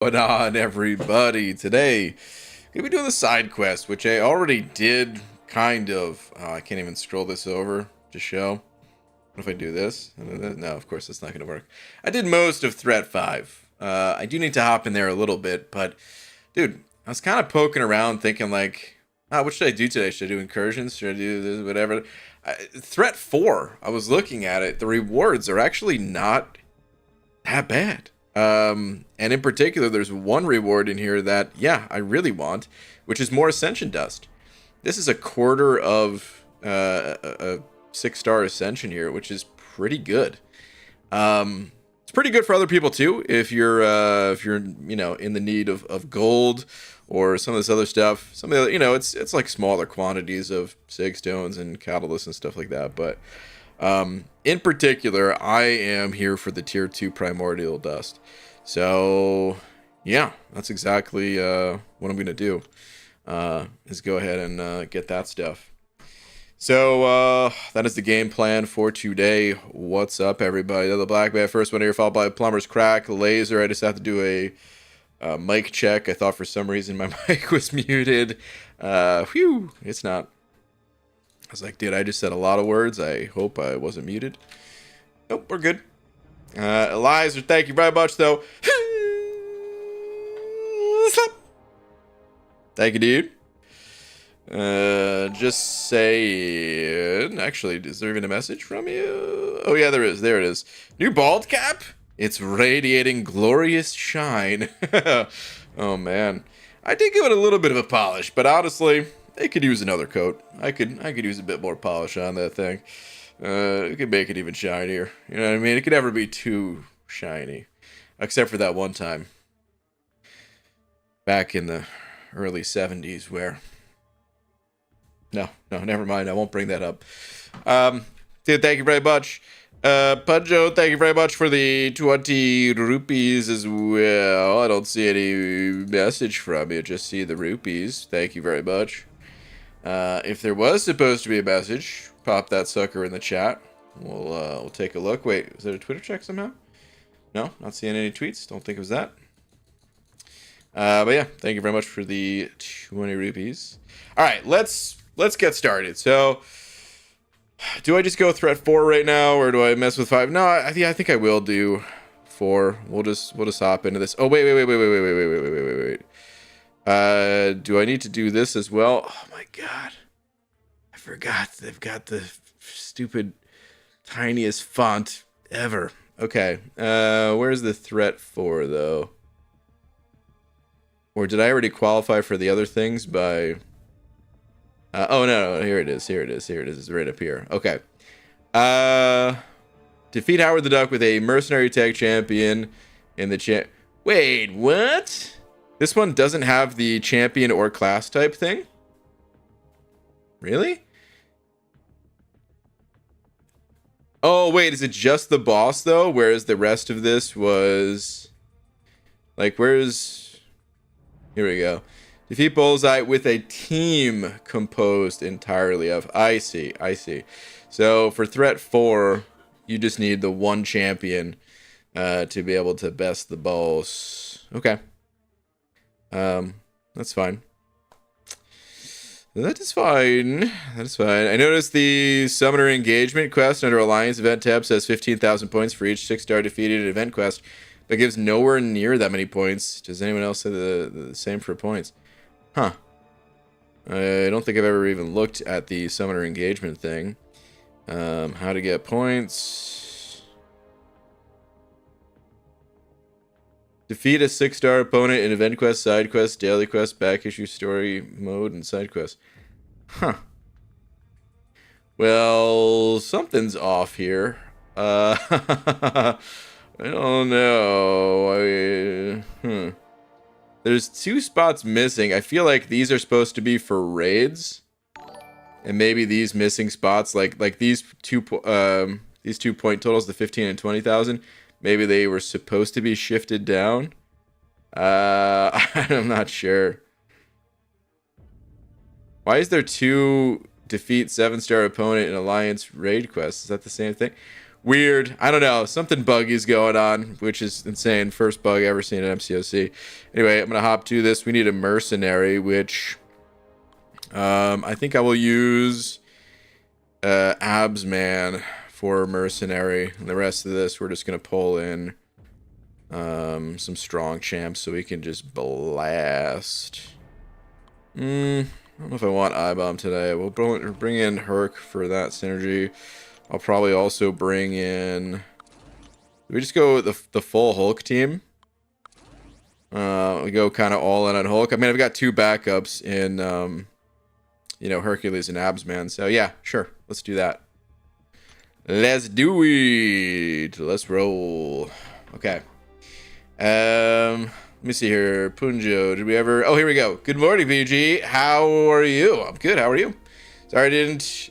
What on, everybody? Today, we'll be doing the side quest, which I already did, kind of. I can't even scroll this over to show. What if I do this? No, of course, that's not going to work. I did most of Threat 5. I do need to hop in there a little bit, but, dude, I was kind of poking around thinking, like, what should I do today? Should I do incursions? Should I do this? Whatever. Threat 4, I was looking at it. The rewards are actually not that bad. And in particular, there's one reward in here that, yeah, I really want, which is more Ascension Dust. This is a quarter of a 6-star Ascension here, which is pretty good. It's pretty good for other people too. If you're in the need of gold or some of this other stuff. Some of the it's like smaller quantities of sig stones and catalysts and stuff like that. But in particular, I am here for the tier 2 primordial dust. So yeah, that's exactly what I'm gonna do. Is go ahead and get that stuff. So that is the game plan for today. What's up, everybody? The Black Man, first one here, followed by Plumber's Crack, Laser. I just have to do a mic check. I thought for some reason my mic was muted. Phew, it's not. I was like, dude, I just said a lot of words. I hope I wasn't muted. Nope, we're good. Eliza, thank you very much, though. Thank you, dude. Just saying. Actually, is there even a message from you? Oh, yeah, there is. There it is. New bald cap? It's radiating glorious shine. Oh, man. I did give it a little bit of a polish, but honestly, it could use another coat. I could use a bit more polish on that thing. It could make it even shinier. You know what I mean? It could never be too shiny. Except for that one time. Back in the early 70s where... No, never mind. I won't bring that up. Dude, thank you very much. Punjo, thank you very much for the 20 rupees as well. I don't see any message from you. Just see the rupees. Thank you very much. If there was supposed to be a message, pop that sucker in the chat. We'll take a look. Wait, is that a Twitter check somehow? No, not seeing any tweets. Don't think it was that. But yeah, thank you very much for the 20 rupees. All right, let's get started. So, do I just go threat 4 right now, or do I mess with 5? No, I think I will do 4. We'll just hop into this. Oh, wait. Do I need to do this as well? Oh my god, I forgot they've got the stupid tiniest font ever. Okay, where's the threat 4 though? Or did I already qualify for the other things by... oh, no, here it is. It's right up here. Okay. Defeat Howard the Duck with a mercenary tag champion in the Wait, what? This one doesn't have the champion or class type thing? Really? Oh, wait, is it just the boss, though? Whereas the rest of this was... Like, where's... Here we go. Defeat Bullseye with a team composed entirely of... I see. So, for Threat 4, you just need the one champion to be able to best the boss. Okay. That's fine. That is fine. I noticed the Summoner Engagement quest under Alliance Event tab says 15,000 points for each 6-star defeated event quest, but gives nowhere near that many points. Does anyone else say the same for points? Huh. I don't think I've ever even looked at the Summoner Engagement thing. How to get points. Defeat a 6-star opponent in event quest, side quest, daily quest, back issue, story mode, and side quest. Huh. Well, something's off here. I don't know. There's 2 spots missing. I feel like these are supposed to be for raids. And maybe these missing spots, like these 2 point totals, the 15 and 20,000, maybe they were supposed to be shifted down. I'm not sure. Why is there 2 defeat 7-star opponent in Alliance raid quests? Is that the same thing? weird. I don't know. Something buggy's going on, which is insane. First bug ever seen at MCOC. Anyway, I'm going to hop to this. We need a mercenary, which I think I will use Absman for mercenary. And the rest of this, we're just going to pull in some strong champs so we can just blast. I don't know if I want I-Bomb today. We'll bring in Herc for that synergy. I'll probably also bring in... Do we just go with the full Hulk team? We go kind of all in on Hulk. I mean, I've got 2 backups in, you know, Hercules and Absman. So, yeah, sure. Let's do that. Let's do it. Let's roll. Okay. Let me see here. Punjo, did we ever... Oh, here we go. Good morning, VG. How are you? I'm good. How are you? Sorry I didn't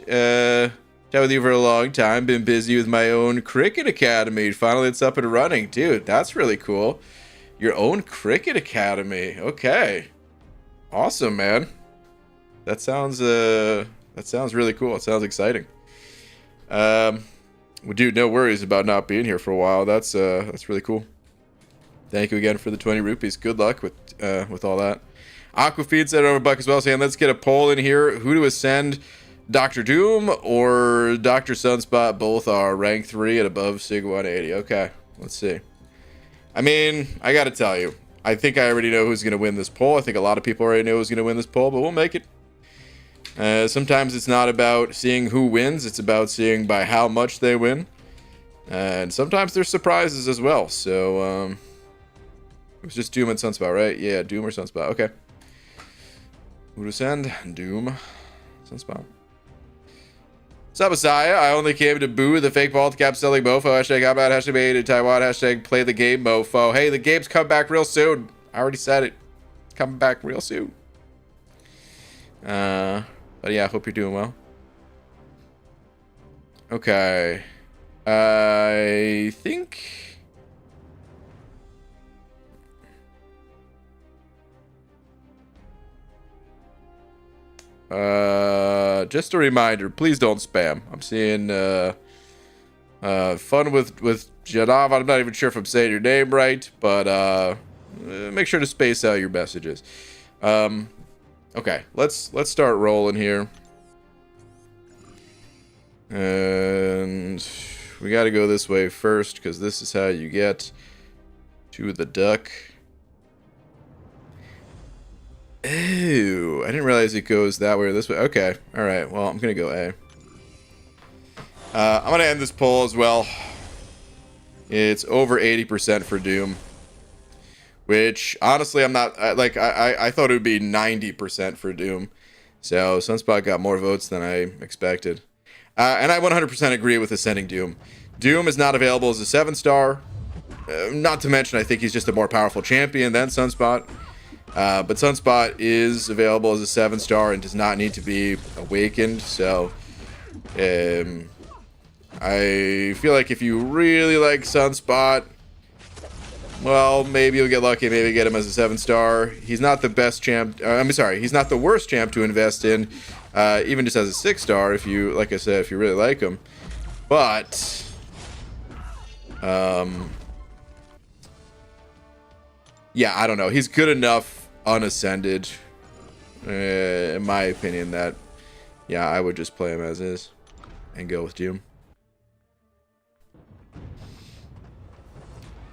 chat with you for a long time. Been busy with my own cricket academy. Finally, it's up and running. Dude, that's really cool. Your own cricket academy. Okay. Awesome, man. That sounds really cool. It sounds exciting. Well, dude, no worries about not being here for a while. That's really cool. Thank you again for the 20 rupees. Good luck with all that. Aquafeed said over buck as well, saying let's get a poll in here. Who to ascend, Dr. Doom or Dr. Sunspot? Both are rank 3 and above Sig 180. Okay, let's see. I mean, I gotta tell you, I think I already know who's gonna win this poll. I think a lot of people already know who's gonna win this poll, but we'll make it. Sometimes it's not about seeing who wins, it's about seeing by how much they win. And sometimes there's surprises as well, so it was just Doom and Sunspot, right? Yeah, Doom or Sunspot. Okay. Who to send? Doom. Sunspot. What's up, Messiah? I only came to boo the fake ball cap selling mofo. Hashtag how about hashtag made in Taiwan. Hashtag play the game mofo. Hey, the game's coming back real soon. I already said it. It's coming back real soon. But yeah, I hope you're doing well. Okay. I think... just a reminder, please don't spam. I'm seeing fun with Janav. I'm not even sure if I'm saying your name right, but make sure to space out your messages. Okay, let's start rolling here. And we got to go this way first because this is how you get to the duck. Ew, I didn't realize it goes that way or this way. Okay, alright, well, I'm gonna go A. I'm gonna end this poll as well. It's over 80% for Doom. Which, honestly, I'm not... I thought it would be 90% for Doom. So, Sunspot got more votes than I expected. And I 100% agree with ascending Doom. Doom is not available as a 7-star. Not to mention, I think he's just a more powerful champion than Sunspot. But Sunspot is available as a 7-star and does not need to be awakened. So, I feel like if you really like Sunspot, well, maybe you'll get lucky. Maybe get him as a 7-star. He's not the best champ. I'm sorry, he's not the worst champ to invest in, even just as a 6-star. If you, like I said, if you really like him. But, yeah, I don't know. He's good enough unascended, in my opinion, that, yeah, I would just play him as is and go with Doom.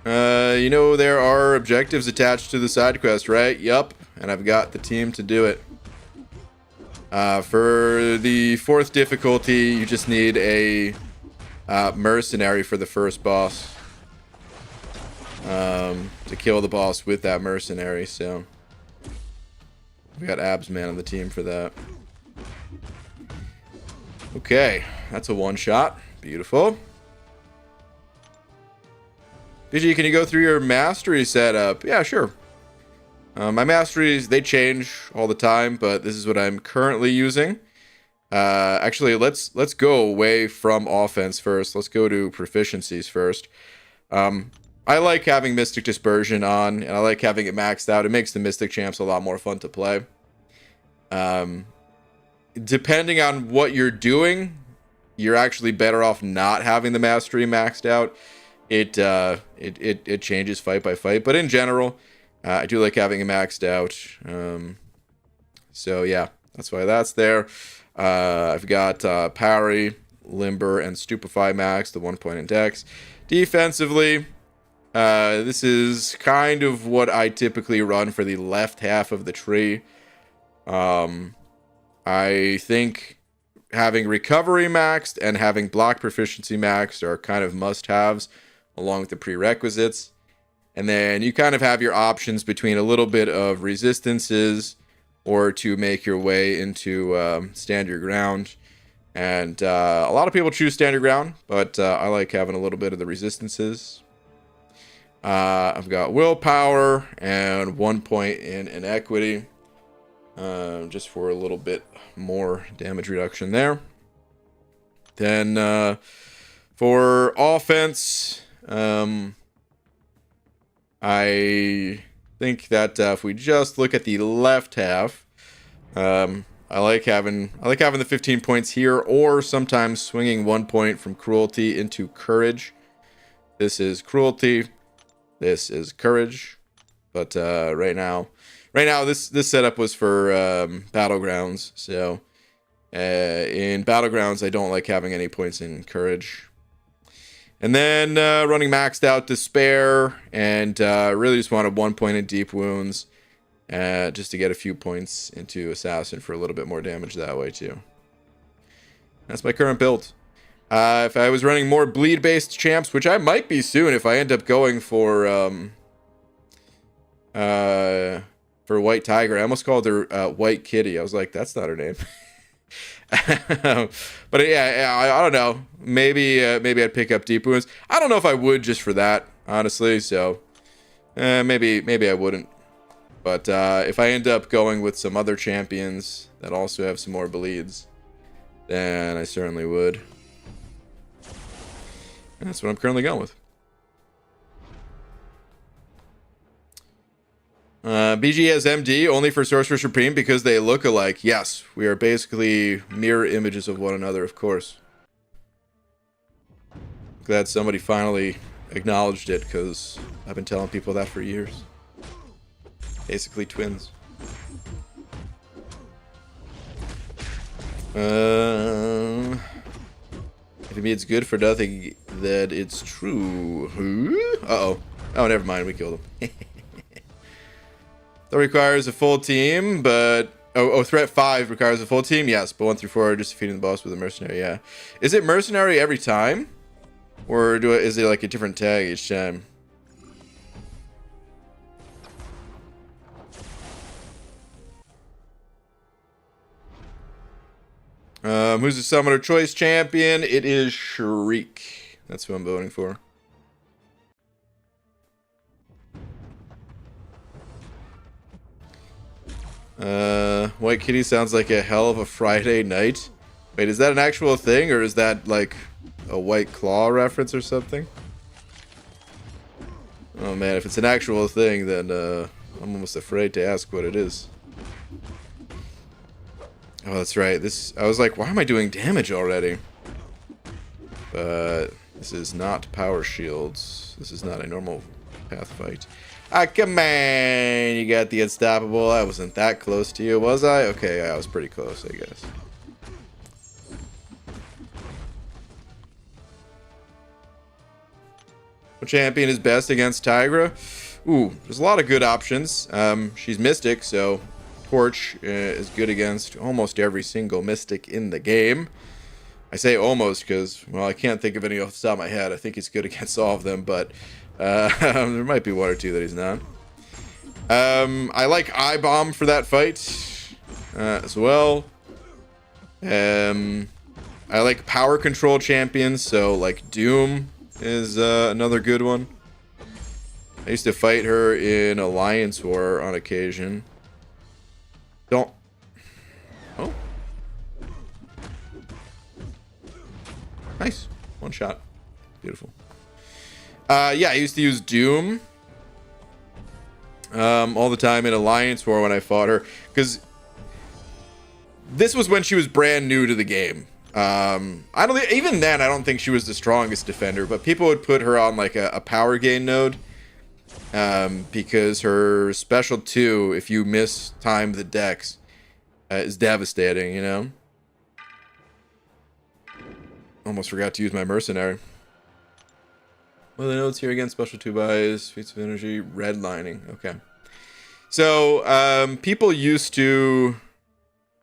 You know, there are objectives attached to the side quest, right? Yup, and I've got the team to do it. For the 4th difficulty, you just need a mercenary for the first boss. To kill the boss with that mercenary, so we got Absman on the team for that. Okay, that's a one-shot. Beautiful. Vigi, can you go through your mastery setup? Yeah, sure. My masteries, they change all the time, but this is what I'm currently using. Actually, let's go away from offense first. Let's go to proficiencies first. I like having Mystic Dispersion on, and I like having it maxed out. It makes the Mystic champs a lot more fun to play. Depending on what you're doing, you're actually better off not having the mastery maxed out. It changes fight by fight, but in general, I do like having it maxed out. So yeah, that's why that's there. I've got parry, limber, and stupefy max, the 1 point index. Defensively, this is kind of what I typically run for the left half of the tree. I think having recovery maxed and having block proficiency maxed are kind of must-haves along with the prerequisites. And then you kind of have your options between a little bit of resistances or to make your way into stand your ground. And a lot of people choose stand your ground, but I like having a little bit of the resistances. I've got willpower and 1 point in inequity, just for a little bit more damage reduction there. Then for offense, I think that if we just look at the left half, I like having the 15 points here, or sometimes swinging 1 point from cruelty into courage. This is cruelty. This is courage. But right now this setup was for battlegrounds. So in battlegrounds, I don't like having any points in courage. And then running maxed out despair, and really just wanted 1 point in deep wounds, just to get a few points into assassin for a little bit more damage that way too. That's my current build. If I was running more bleed based champs, which I might be soon if I end up going for White Tiger. I almost called her White Kitty. I was like, that's not her name. But yeah, I don't know. Maybe I'd pick up deep wounds. I don't know if I would just for that, honestly. So maybe I wouldn't. But if I end up going with some other champions that also have some more bleeds, then I certainly would. And that's what I'm currently going with. BG has MD only for Sorcerer Supreme because they look alike. Yes, we are basically mirror images of one another, of course. Glad somebody finally acknowledged it, because I've been telling people that for years. Basically twins. If it means good for nothing, then it's true. Uh-oh. Oh, never mind. We killed him. That requires a full team, but... threat 5 requires a full team? Yes, but 1 through 4 are just defeating the boss with a mercenary, yeah. Is it mercenary every time? Or is it like a different tag each time? Who's the summoner choice champion? It is Shriek. That's who I'm voting for. White Kitty sounds like a hell of a Friday night. Wait, is that an actual thing, or is that like a White Claw reference or something? Oh man, if it's an actual thing, then I'm almost afraid to ask what it is. Oh, that's right. I was like, why am I doing damage already? But this is not power shields. This is not a normal path fight. Ah, come on! You got the unstoppable. I wasn't that close to you, was I? Okay, I was pretty close, I guess. What champion is best against Tigra? Ooh, there's a lot of good options. She's Mystic, so Torch is good against almost every single Mystic in the game. I say almost because, well, I can't think of any off the top of my head. I think he's good against all of them, but there might be 1 or 2 that he's not. I like Eye Bomb for that fight as well. I like power control champions, so like Doom is another good one. I used to fight her in Alliance War on occasion. Don't. Oh. Nice. 1 shot. Beautiful. Yeah, I used to use Doom all the time in Alliance War when I fought her, because this was when she was brand new to the game. I don't even then I don't think she was the strongest defender, but people would put her on like a power gain node. Because her special 2, if you miss time the dex, is devastating, you know? Almost forgot to use my mercenary. Well, the notes here again, special 2 buys, feats of energy, redlining. Okay. So, people used to,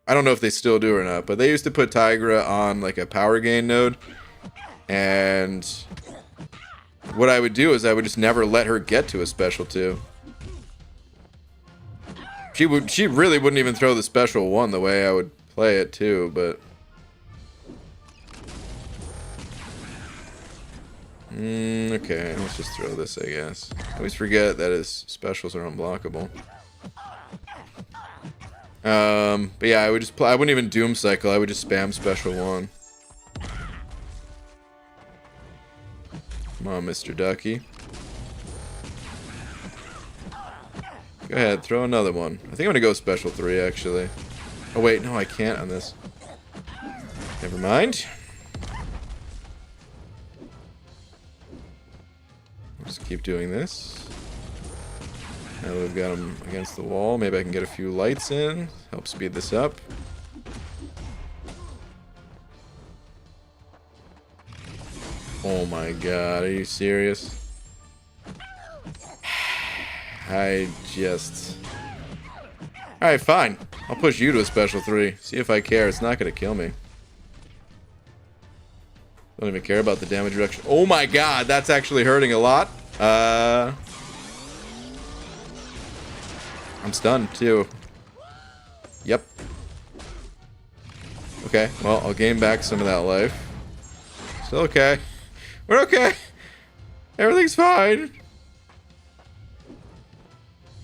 I don't know if they still do or not, but they used to put Tigra on like a power gain node. And what I would do is I would just never let her get to a special 2. She really wouldn't even throw the special 1 the way I would play it too, but okay, let's just throw this, I guess. I always forget that his specials are unblockable. But yeah, I wouldn't even doom cycle, I would just spam special 1. Come on, Mr. Ducky. Go ahead, throw another one. I think I'm gonna go special 3, actually. Oh wait, no, I can't on this. Never mind. I'll just keep doing this. Now that we've got him against the wall, maybe I can get a few lights in. Help speed this up. Oh my god, are you serious? Alright, fine. I'll push you to a special 3. See if I care. It's not gonna kill me. Don't even care about the damage reduction. Oh my god, that's actually hurting a lot. I'm stunned too. Yep. Okay, well, I'll gain back some of that life. Still okay. We're okay. Everything's fine.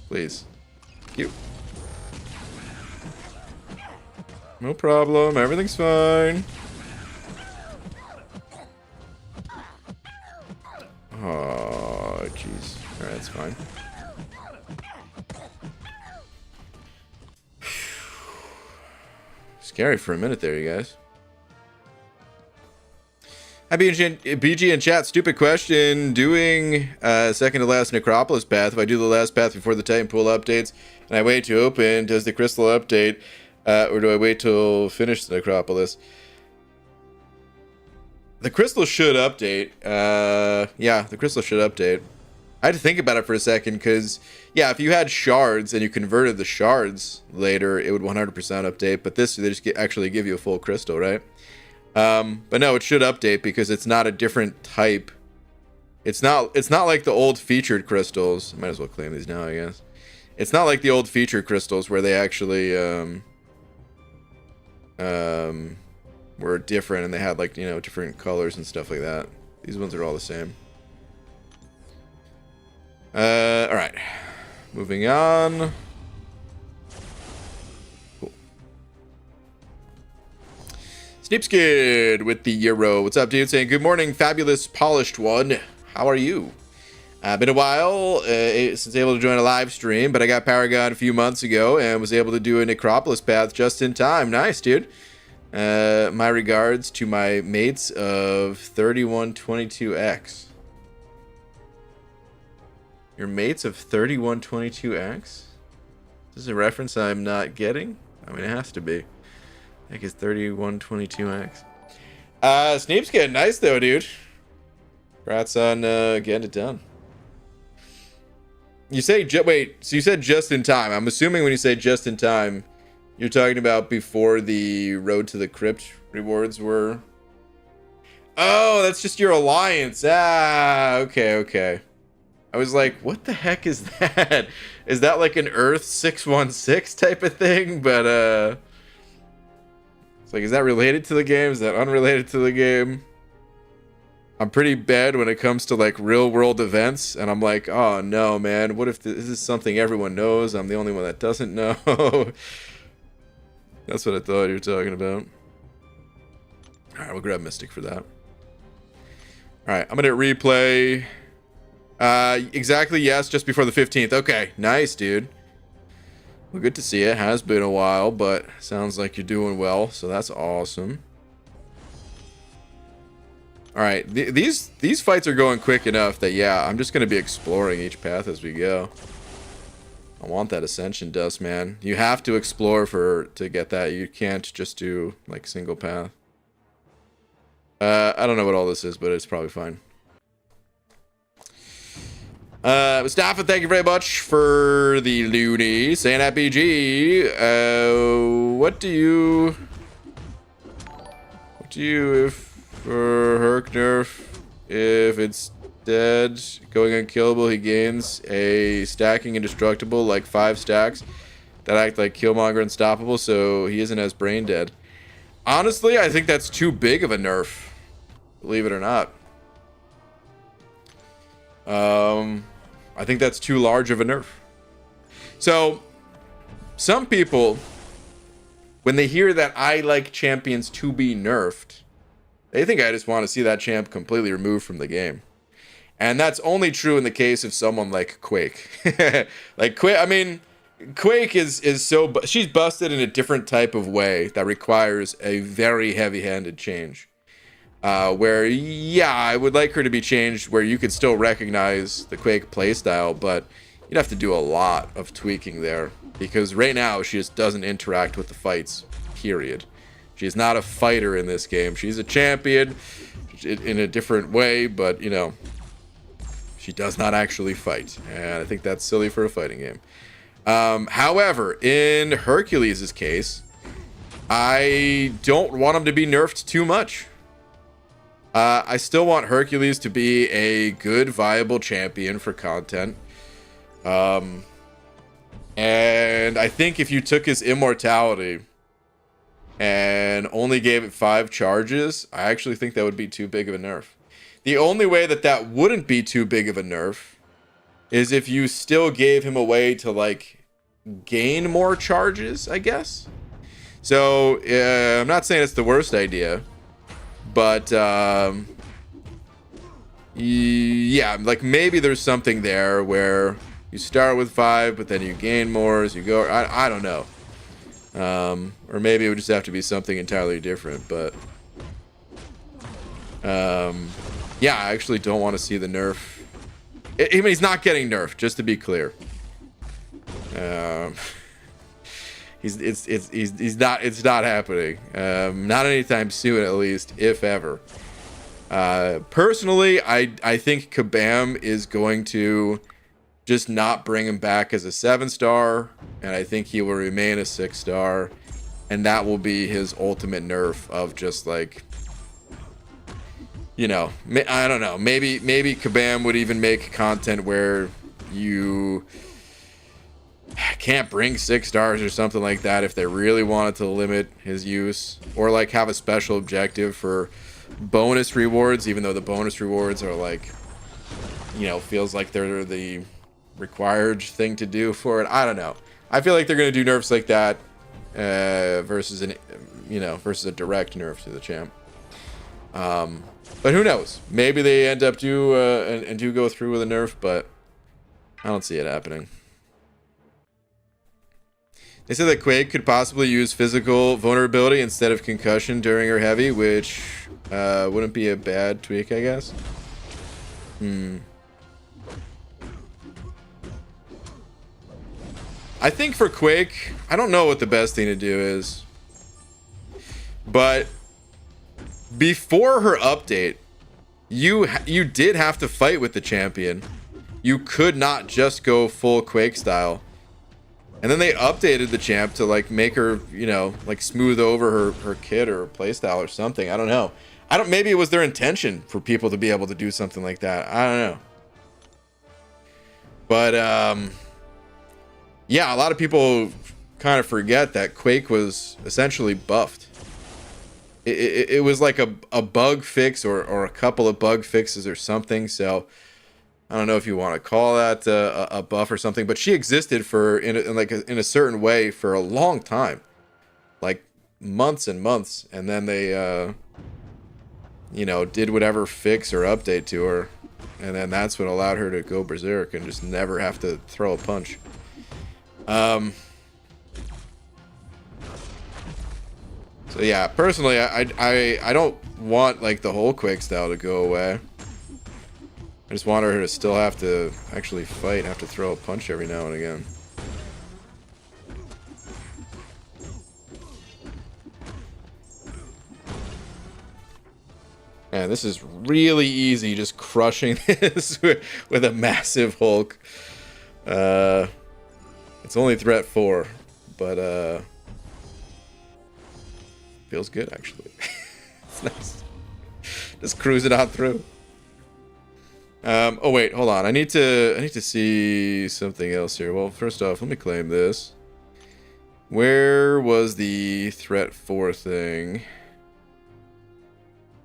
Please. Thank you. No problem. Everything's fine. Oh, jeez. Alright, that's fine. Scary for a minute there, you guys. Hi, BG in chat. Stupid question. Doing second to last Necropolis path. If I do the last path before the Titan Pool updates and I wait to open, does the crystal update? Or do I wait till finish the Necropolis? The crystal should update. Yeah, the crystal should update. I had to think about it for a second because, yeah, if you had shards and you converted the shards later, it would 100% update. But this, they just actually give you a full crystal, right? But no, it should update because it's not a different type. It's not like the old featured crystals. I might as well claim these now, I guess. It's not like the old featured crystals where they actually were different and they had like, you know, different colors and stuff like that. These ones are all the same. All right, moving on. Snipskid with the Euro. What's up, dude? Saying good morning, fabulous polished one. How are you? Been a while since able to join a live stream, but I got Paragon a few months ago and was able to do a Necropolis path just in time. Nice, dude. My regards to my mates of 3122X. Your mates of 3122X? Is this a reference I'm not getting? I mean, it has to be. I think it's 3122X. Sneepskin, nice though, dude. Congrats on getting it done. You say, wait, so you said just in time. I'm assuming when you say just in time, you're talking about before the Road to the Crypt rewards were... Oh, that's just your alliance. Ah, okay. I was like, what the heck is that? Is that like an Earth 616 type of thing? But, it's like, is that related to the game? Is that unrelated to the game? I'm pretty bad when it comes to like real world events, and I'm like, oh no, man, what if this is something everyone knows? I'm the only one that doesn't know. That's what I thought you were talking about. Alright, we'll grab Mystic for that. Alright, I'm gonna replay. Exactly, yes, just before the 15th. Okay, nice, dude. Well, good to see you. It has been a while, but sounds like you're doing well, so that's awesome. All right, these fights are going quick enough that yeah, I'm just gonna be exploring each path as we go. I want that ascension dust, man. You have to explore to get that. You can't just do like single path. I don't know what all this is, but it's probably fine. Mustafa, thank you very much for the loony. Saying happy G. What do you if for Herc nerf, if it's dead, going unkillable, he gains a stacking indestructible, like 5 stacks that act like Killmonger unstoppable, so he isn't as brain dead. Honestly, I think that's too big of a nerf, believe it or not. I think that's too large of a nerf. So, some people, when they hear that I like champions to be nerfed, they think I just want to see that champ completely removed from the game. And that's only true in the case of someone like Quake. Like Quake, I mean, Quake is so, she's busted in a different type of way that requires a very heavy-handed change. Where, yeah, I would like her to be changed where you could still recognize the Quake playstyle, but you'd have to do a lot of tweaking there. Because right now, she just doesn't interact with the fights, period. She's not a fighter in this game. She's a champion in a different way, but, you know, she does not actually fight. And I think that's silly for a fighting game. However, in Hercules' case, I don't want him to be nerfed too much. I still want Hercules to be a good, viable champion for content. And I think if you took his immortality and only gave it 5 charges, I actually think that would be too big of a nerf. The only way that that wouldn't be too big of a nerf is if you still gave him a way to, like, gain more charges, I guess. So, I'm not saying it's the worst idea. But, yeah, like maybe there's something there where you start with 5, but then you gain more as you go. I don't know. Or maybe it would just have to be something entirely different. But, yeah, I actually don't want to see the nerf. I mean, he's not getting nerfed, just to be clear. It's not happening. Not anytime soon, at least, if ever. Personally, I think Kabam is going to just not bring him back as a 7-star, and I think he will remain a 6-star, and that will be his ultimate nerf of just like, you know, I don't know, maybe Kabam would even make content where you can't bring 6 stars or something like that if they really wanted to limit his use, or like have a special objective for bonus rewards, even though the bonus rewards are like, you know, feels like they're the required thing to do for it. I don't know. I feel like they're going to do nerfs like that versus a direct nerf to the champ. But who knows? Maybe they end up and do go through with a nerf, but I don't see it happening. They said that Quake could possibly use physical vulnerability instead of concussion during her heavy, which wouldn't be a bad tweak, I guess. I think for Quake, I don't know what the best thing to do is. But before her update, you did have to fight with the champion. You could not just go full Quake style. And then they updated the champ to like make her, you know, like smooth over her kit or playstyle or something. I don't know. Maybe it was their intention for people to be able to do something like that. I don't know. But yeah, a lot of people kind of forget that Quake was essentially buffed. It was like a bug fix or a couple of bug fixes or something. So I don't know if you want to call that a buff or something, but she existed in a certain way for a long time, like months and months, and then they, you know, did whatever fix or update to her, and then that's what allowed her to go berserk and just never have to throw a punch. So So yeah, personally, I don't want like the whole Quake style to go away. I just want her to still have to actually fight and have to throw a punch every now and again. Man, this is really easy, just crushing this with a massive Hulk. It's only threat 4, but feels good actually. It's nice. Just cruise it on through. Oh wait, hold on. I need to see something else here. Well, first off, let me claim this. Where was the threat 4 thing?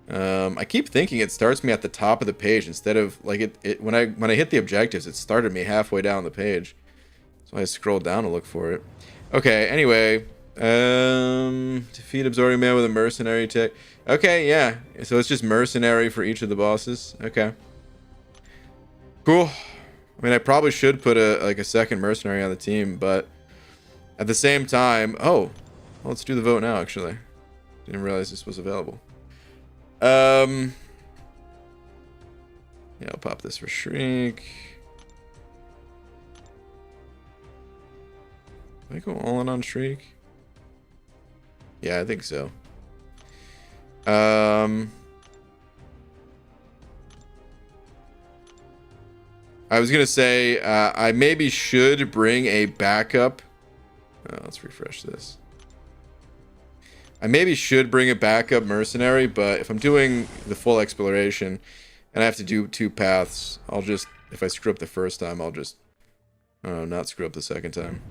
I keep thinking it starts me at the top of the page instead of like when I hit the objectives, it started me halfway down the page. So I scrolled down to look for it. Okay, anyway, defeat absorbing man with a mercenary tech. Okay, yeah. So it's just mercenary for each of the bosses. Okay. Cool. I mean, I probably should put a second mercenary on the team, but at the same time, oh, well, let's do the vote now actually. Didn't realize this was available. Yeah, I'll pop this for Shriek. Did I go all in on Shriek? Yeah, I think so. I was gonna say I maybe should bring a backup. Let's refresh this. I maybe should bring a backup mercenary, but if I'm doing the full exploration and I have to do 2 paths, I'll just, if I screw up the first time, I'll just not screw up the second time.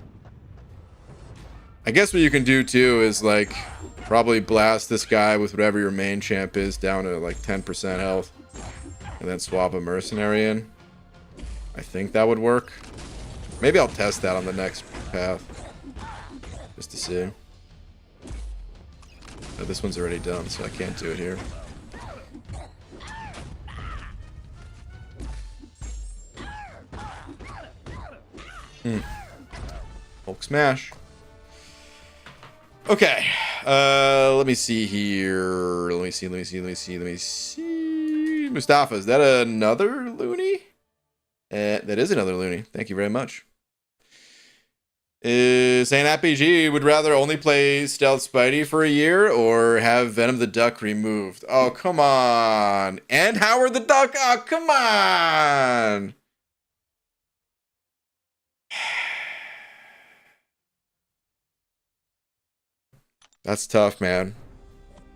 I guess what you can do too is like probably blast this guy with whatever your main champ is down to like 10% health and then swap a mercenary in. I think that would work. Maybe I'll test that on the next path just to see. Oh, this one's already done, so I can't do it here. Hulk smash. Okay. Let me see here. Let me see. Mustafa, is that another loony? That is another loony. Thank you very much. Saying RPG would rather only play Stealth Spidey for a year or have Venom the Duck removed. Oh, come on. And Howard the Duck. Oh, come on. That's tough, man.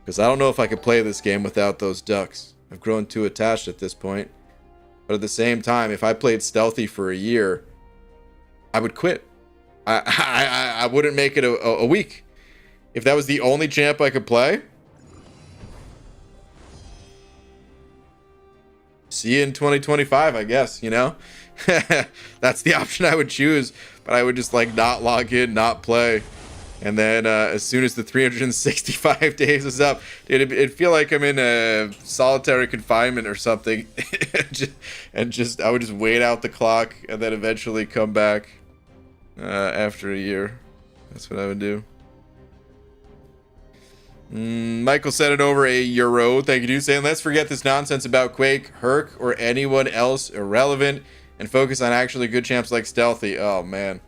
Because I don't know if I could play this game without those ducks. I've grown too attached at this point. But at the same time, if I played Stealthy for a year, I would quit. I wouldn't make it a week. If that was the only champ I could play. See you in 2025, I guess, you know? That's the option I would choose. But I would just like not log in, not play. And then as soon as the 365 days is up, dude, it'd feel like I'm in a solitary confinement or something. and just I would just wait out the clock and then eventually come back after a year. That's what I would do. Michael sent it over a euro. Thank you, dude. Saying, let's forget this nonsense about Quake, Herc, or anyone else irrelevant and focus on actually good champs like Stealthy. Oh, man.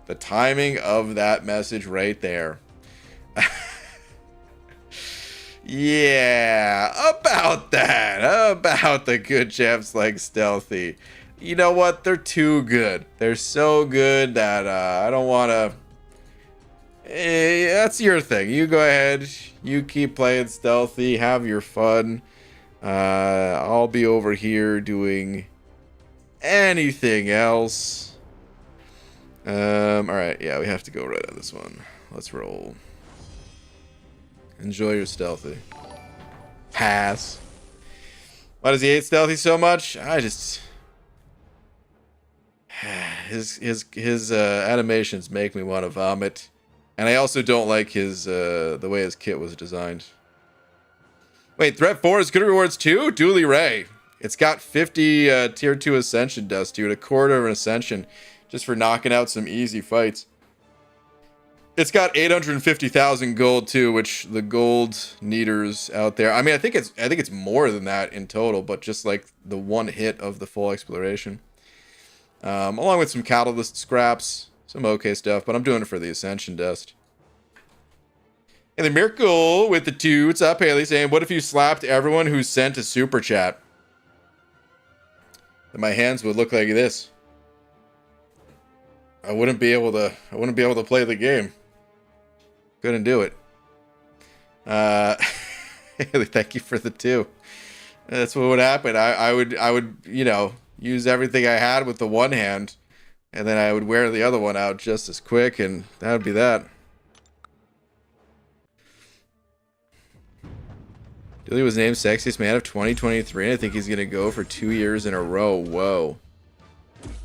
The timing of that message right there. Yeah, about that. About the good champs like Stealthy. You know what? They're too good. They're so good that I don't want to... that's your thing. You go ahead. You keep playing Stealthy. Have your fun. I'll be over here doing anything else. Alright, yeah, we have to go right on this one. Let's roll. Enjoy your Stealthy. Pass. Why does he hate Stealthy so much? I just... His animations make me want to vomit. And I also don't like his, the way his kit was designed. Wait, Threat 4 is good rewards too? Dooley Ray. It's got 50 tier 2 Ascension dust, dude. A quarter of an Ascension. Just for knocking out some easy fights. It's got 850,000 gold too, which the gold needers out there. I mean, I think it's more than that in total, but just like the one hit of the full exploration, along with some catalyst scraps, some okay stuff. But I'm doing it for the ascension dust. And the Miracle with the 2. What's up, Haley? Saying, what if you slapped everyone who sent a super chat? Then my hands would look like this. I wouldn't be able to play the game. Couldn't do it. Haley, thank you for the 2. That's what would happen. I would, you know, use everything I had with the one hand, and then I would wear the other one out just as quick, and that would be that. Dilly was named Sexiest Man of 2023, and I think he's going to go for 2 years in a row. Whoa.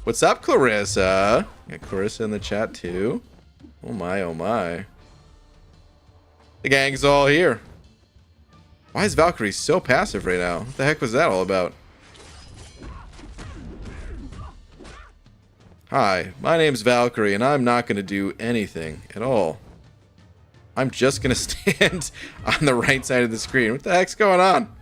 What's up, Clarissa? Got Clarissa in the chat, too. Oh, my, oh, my. The gang's all here. Why is Valkyrie so passive right now? What the heck was that all about? Hi, my name's Valkyrie, and I'm not going to do anything at all. I'm just going to stand on the right side of the screen. What the heck's going on?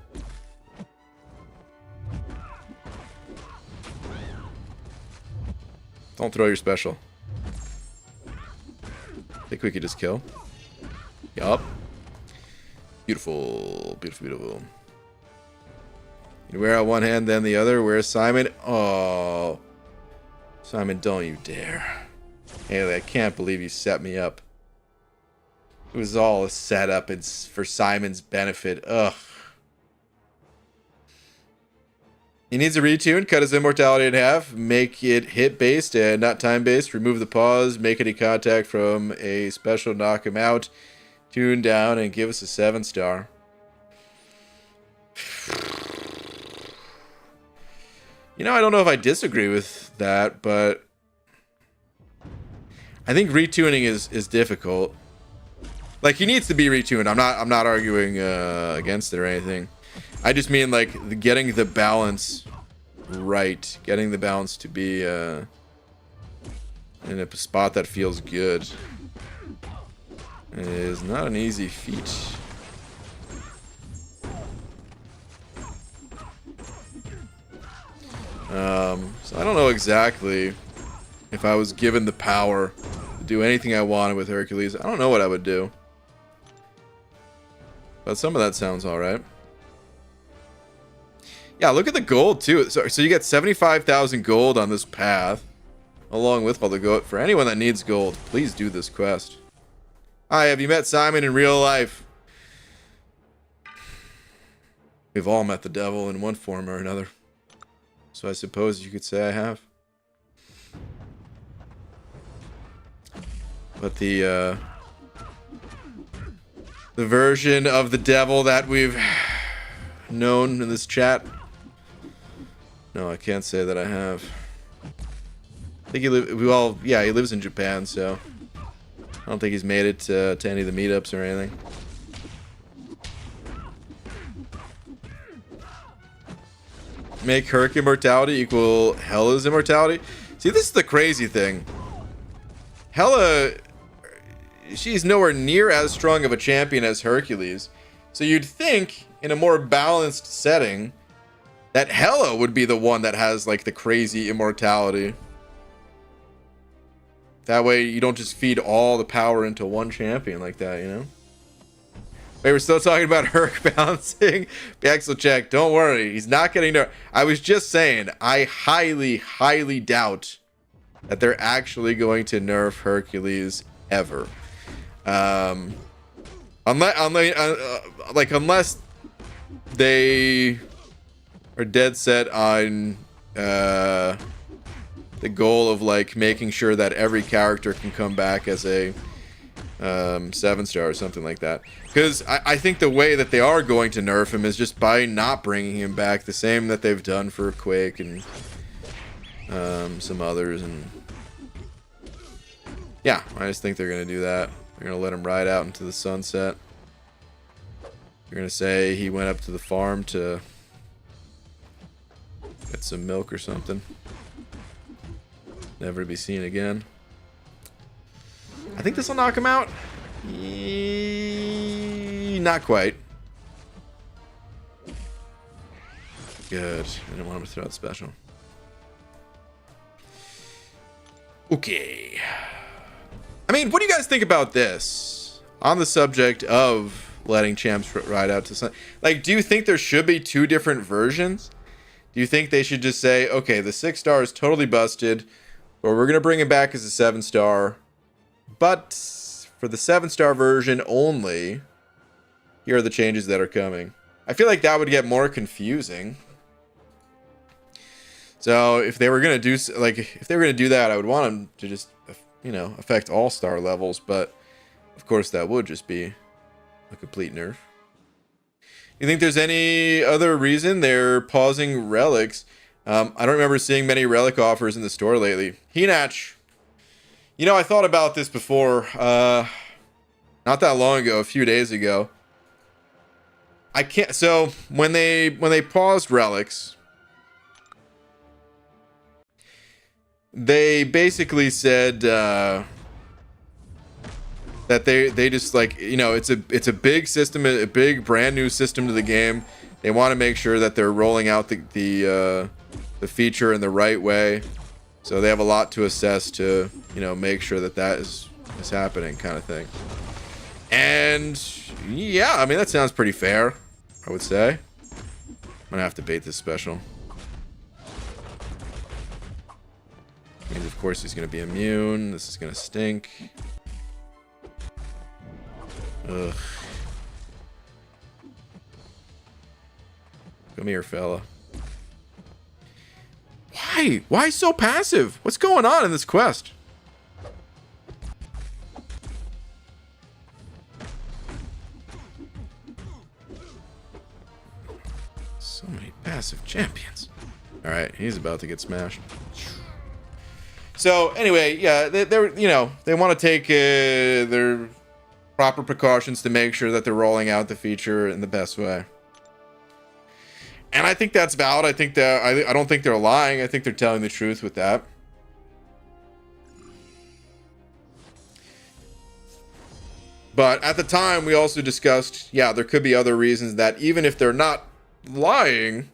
Don't throw your special. Think we could just kill? Yup. Beautiful. Beautiful, beautiful. You wear out one hand, then the other. Where's Simon? Oh. Simon, don't you dare. Haley, I can't believe you set me up. It was all a setup. It's for Simon's benefit. Ugh. He needs a retune. Cut his immortality in half. Make it hit-based and not time-based. Remove the pause. Make any contact from a special. Knock him out. Tune down and give us a 7-star. You know, I don't know if I disagree with that, but I think retuning is difficult. Like, he needs to be retuned. I'm not arguing against it or anything. I just mean like getting the balance right, getting the balance to be in a spot that feels good. It is not an easy feat. So I don't know exactly if I was given the power to do anything I wanted with Hercules. I don't know what I would do. But some of that sounds alright. Yeah, look at the gold too. So you get 75,000 gold on this path, along with all the gold. For anyone that needs gold, please do this quest. Hi, have you met Simon in real life? We've all met the devil in one form or another. So I suppose you could say I have. But the version of the devil that we've known in this chat. No, I can't say that I have. I think he lives in Japan, so I don't think he's made it to any of the meetups or anything. Make Herc immortality equal Hela's immortality. See, this is the crazy thing. Hela, she's nowhere near as strong of a champion as Hercules. So you'd think, in a more balanced setting, that Hela would be the one that has, like, the crazy immortality. That way, you don't just feed all the power into one champion like that, you know? Wait, we're still talking about Herc balancing? Pixel check, don't worry. He's not getting nerfed. I was just saying, I highly, highly doubt that they're actually going to nerf Hercules ever. Unless they are dead set on the goal of like making sure that every character can come back as a 7-star or something like that. Because I think the way that they are going to nerf him is just by not bringing him back, the same that they've done for Quake and some others. And yeah, I just think they're going to do that. They're going to let him ride out into the sunset. They're going to say he went up to the farm to get some milk or something. Never to be seen again. I think this will knock him out. Not quite. Good. I didn't want him to throw out special. Okay. I mean, what do you guys think about this? On the subject of letting champs ride out to sun. Like, do you think there should be 2 different versions? Do you think they should just say, okay, the 6-star is totally busted, but we're going to bring it back as a 7-star. But for the 7-star version only, here are the changes that are coming. I feel like that would get more confusing. So if they were going to do, like, if they were going to do that, I would want them to just, you know, affect all star levels. But of course, that would just be a complete nerf. You think there's any other reason they're pausing relics? I don't remember seeing many relic offers in the store lately. Hinach, you know, I thought about this before, not that long ago, a few days ago. I can't. So when they paused relics, they basically said that they just, like, you know, it's a big system, a big brand new system to the game. They want to make sure that they're rolling out the feature in the right way. So they have a lot to assess to, you know, make sure that is happening, kind of thing. And yeah, I mean, that sounds pretty fair, I would say. I'm gonna have to bait this special. Means, of course, he's gonna be immune. This is gonna stink. Ugh. Come here, fella. Why? Why so passive? What's going on in this quest? So many passive champions. All right, he's about to get smashed. So anyway, yeah, they're, you know, they want to take their proper precautions to make sure that they're rolling out the feature in the best way. And I think that's valid. I think that I don't think they're lying. I think they're telling the truth with that. But at the time, we also discussed, yeah, there could be other reasons that even if they're not lying,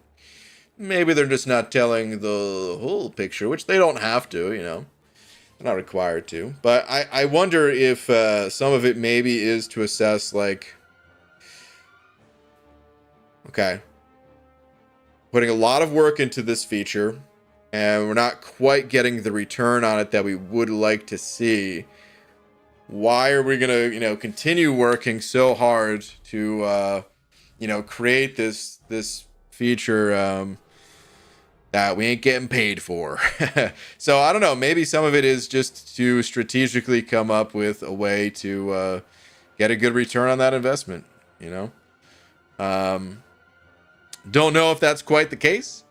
maybe they're just not telling the whole picture, which they don't have to, you know. They're not required to. But I wonder if some of it maybe is to assess, like, okay, putting a lot of work into this feature, and we're not quite getting the return on it that we would like to see. Why are we gonna, you know, continue working so hard to, you know, create this feature that we ain't getting paid for? So I don't know. Maybe some of it is just to strategically come up with a way to get a good return on that investment. You know. Don't know if that's quite the case,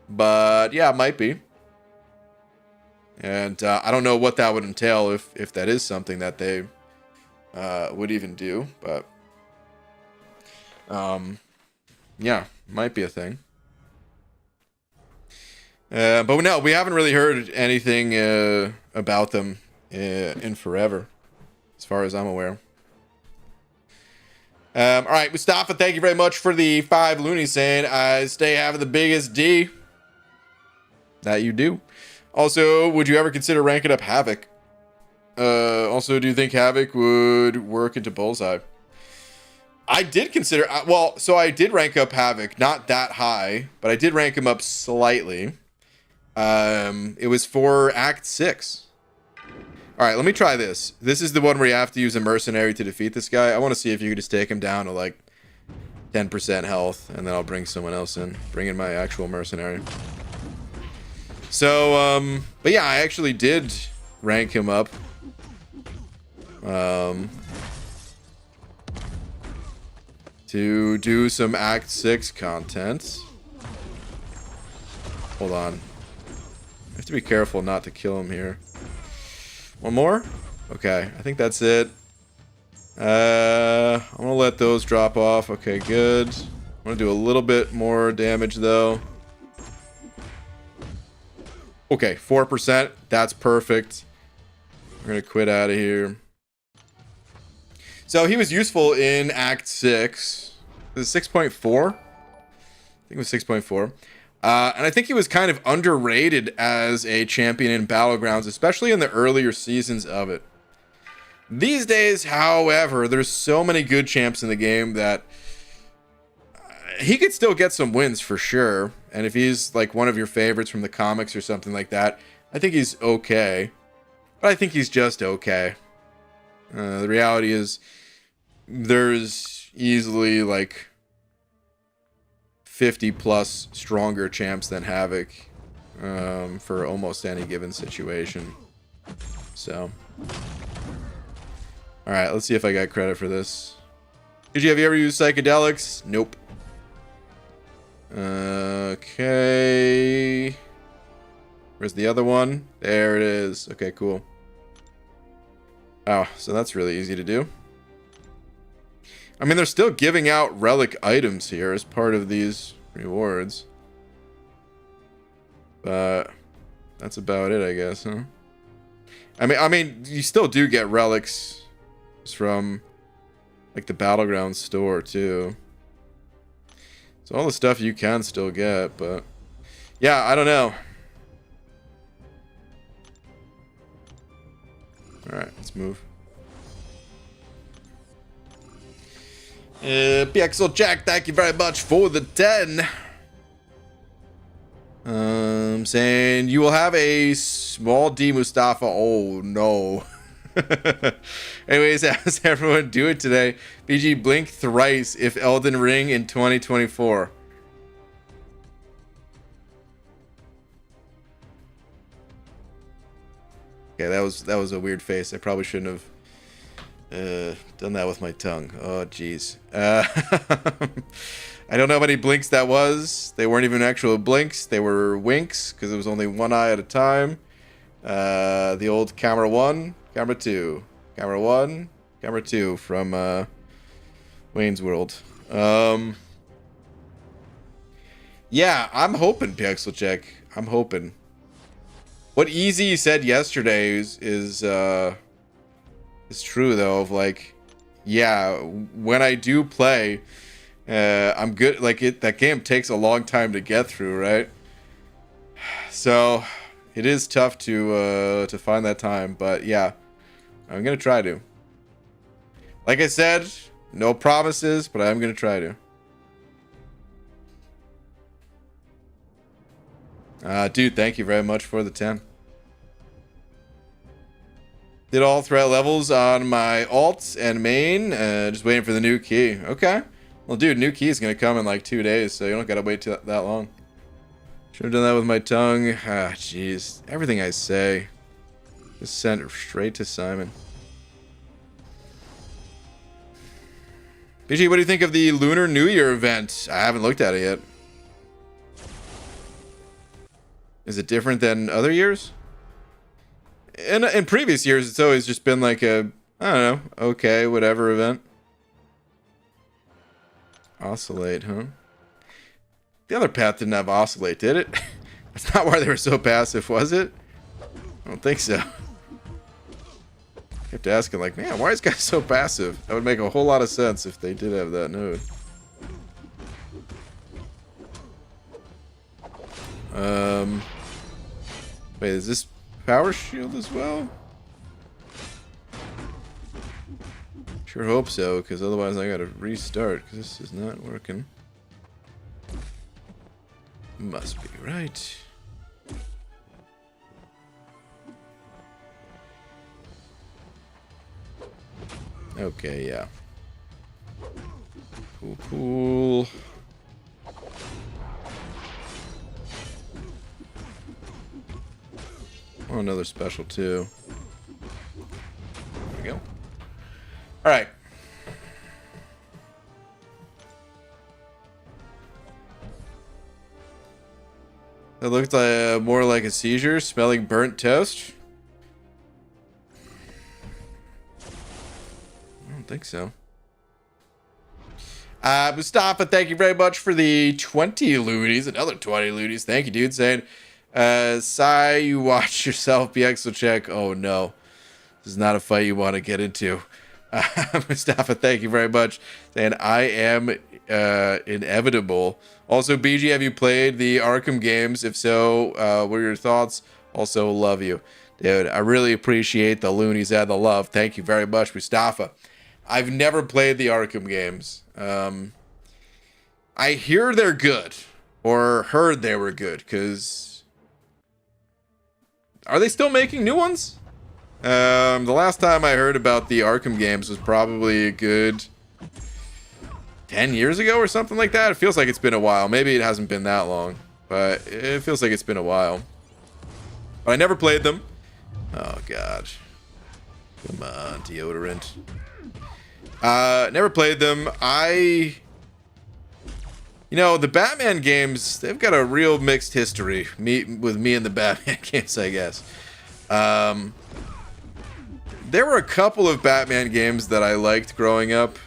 but yeah, it might be. And I don't know what that would entail if that is something that they would even do, but yeah, might be a thing. But no, we haven't really heard anything about them in forever, as far as I'm aware. All right, Mustafa, thank you very much for the 5 loonies, saying I stay having the biggest D. That you do. Also, would you ever consider ranking up Havoc? Also, do you think Havoc would work into Bullseye? I did consider, well, so I did rank up Havoc, not that high, but I did rank him up slightly. It was for Act 6. All right, let me try this. This is the one where you have to use a mercenary to defeat this guy. I want to see if you could just take him down to like 10% health, and then I'll bring someone else in. Bring in my actual mercenary. So, but yeah, I actually did rank him up. To do some Act 6 content. Hold on. I have to be careful not to kill him here. One more? Okay, I think that's it. I'm gonna let those drop off. Okay, good. I'm gonna do a little bit more damage though. Okay, 4%. That's perfect. We're going to quit out of here. So he was useful in Act 6. Was it 6.4? I think it was 6.4. And I think he was kind of underrated as a champion in Battlegrounds, especially in the earlier seasons of it. These days, however, there's so many good champs in the game that he could still get some wins for sure. And if he's like one of your favorites from the comics or something like that, I think he's okay. But I think he's just okay. The reality is there's easily like 50 plus stronger champs than Havoc for almost any given situation. So, all right, let's see if I got credit for this. Have you ever used psychedelics? Nope. Okay. Where's the other one? There it is. Okay, cool. Oh, so that's really easy to do. I mean, they're still giving out relic items here as part of these rewards. But that's about it, I guess, huh? I mean, you still do get relics from like the Battleground store too. So all the stuff you can still get, but yeah, I don't know. All right, let's move. Pixel Jack, thank you very much for the 10. Saying you will have a small D Mustafa. Oh no. Anyways, how's everyone doing today? BG, blink thrice if Elden Ring in 2024. Okay, that was a weird face. I probably shouldn't have done that with my tongue. Oh jeez. I don't know how many blinks that was. They weren't even actual blinks. They were winks because it was only one eye at a time. The old camera 1, camera 2, camera 1, camera 2 from Wayne's World. Yeah, I'm hoping, Pixelcheck. I'm hoping. What Easy said yesterday is true though. Of like, yeah, when I do play, I'm good. Like that game takes a long time to get through, right? So it is tough to find that time, but yeah, I'm gonna try to. Like I said, no promises, but I'm gonna try to. Dude, thank you very much for the 10. Did all threat levels on my alts and main. Just waiting for the new key. Okay. Well, dude, new key is gonna come in like 2 days, so you don't gotta wait that long. Should have done that with my tongue. Ah, jeez. Everything I say just sent it straight to Simon. BG, what do you think of the Lunar New Year event? I haven't looked at it yet. Is it different than other years? In previous years, it's always just been like a, I don't know, okay, whatever event. Oscillate, huh? The other path didn't have oscillate, did it? That's not why they were so passive, was it? I don't think so. I kept asking, like, man, why is this guy so passive? That would make a whole lot of sense if they did have that node. Wait, is this power shield as well? Sure hope so, because otherwise I gotta restart, because this is not working. Must be right. Okay, yeah. Cool, cool. Oh, another special too. There we go. All right. That looked like more like a seizure, smelling burnt toast. I don't think so. Mustafa, thank you very much for the 20 looties. Another 20 looties. Thank you, dude. Saying, Sai, you watch yourself, BXO check. Oh no. This is not a fight you want to get into. Mustafa, thank you very much. And I am inevitable. Also, BG, have you played the Arkham games? If so, what are your thoughts? Also, love you. Dude, I really appreciate the loonies and the love. Thank you very much, Mustafa. I've never played the Arkham games. I hear they're good. Or heard they were good, because... Are they still making new ones? The last time I heard about the Arkham games was probably a good 10 years ago or something like that. It feels like it's been a while. Maybe it hasn't been that long, but it feels like it's been a while. But I never played them. Oh, God. Come on, deodorant. Never played them. You know, the Batman games, they've got a real mixed history. With me and the Batman games, I guess. There were a couple of Batman games that I liked growing up,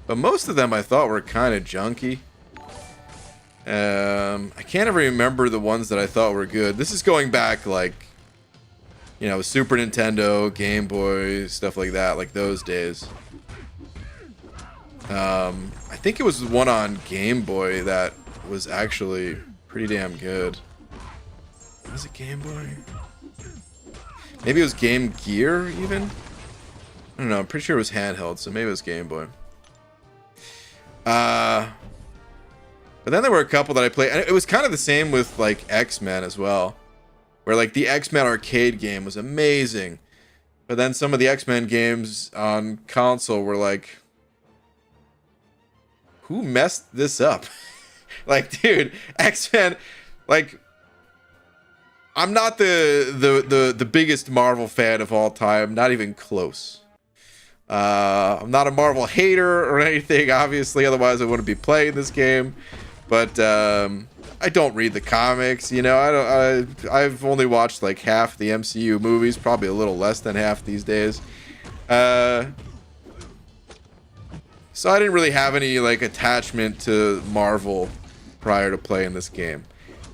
but most of them I thought were kind of junky. I can't ever remember the ones that I thought were good. This is going back, like, you know, Super Nintendo, Game Boy, stuff like that, like those days. I think it was one on Game Boy that was actually pretty damn good. Was it Game Boy? Maybe it was Game Gear, even? I don't know, I'm pretty sure it was handheld, so maybe it was Game Boy. But then there were a couple that I played, and it was kind of the same with, like, X-Men as well. Where, like, the X-Men arcade game was amazing. But then some of the X-Men games on console were like... Who messed this up? Like, dude, X-Men, like, I'm not the biggest Marvel fan of all time, not even close. I'm not a Marvel hater or anything, obviously, otherwise I wouldn't be playing this game. But I don't read the comics, you know. I've only watched like half the MCU movies, probably a little less than half these days. So I didn't really have any, like, attachment to Marvel prior to playing this game.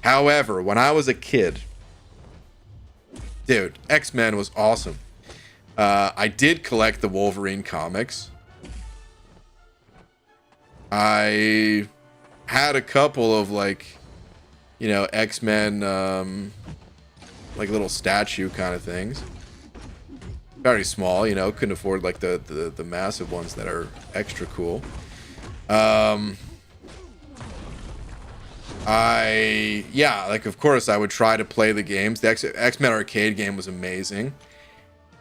However, when I was a kid, dude, X-Men was awesome. I did collect the Wolverine comics. I had a couple of, like, you know, X-Men, like, little statue kind of things. Very small, you know, couldn't afford like the massive ones that are extra cool. Yeah, like, of course I would try to play the games. The X-Men arcade game was amazing.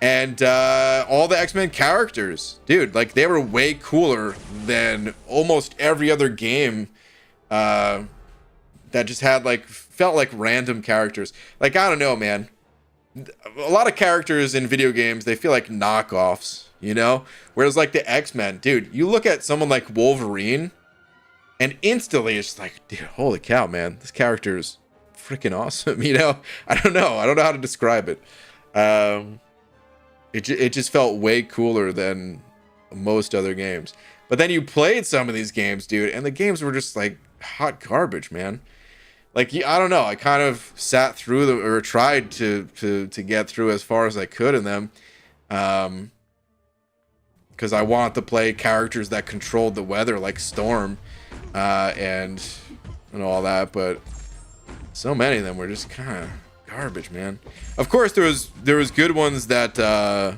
And all the X-Men characters, dude, like, they were way cooler than almost every other game that just had, like, felt like random characters. Like, I don't know, man. A lot of characters in video games, they feel like knockoffs, you know? Whereas, like, the X-Men, dude, you look at someone like Wolverine, and instantly it's like, dude, holy cow, man, this character is freaking awesome, you know? I don't know how to describe it. It just felt way cooler than most other games. But then you played some of these games, dude, and the games were just, like, hot garbage, man. Like, I don't know, I kind of sat through them, or tried to get through as far as I could in them. Because I wanted to play characters that controlled the weather, like Storm, and all that, but so many of them were just kind of garbage, man. Of course, there was good ones that,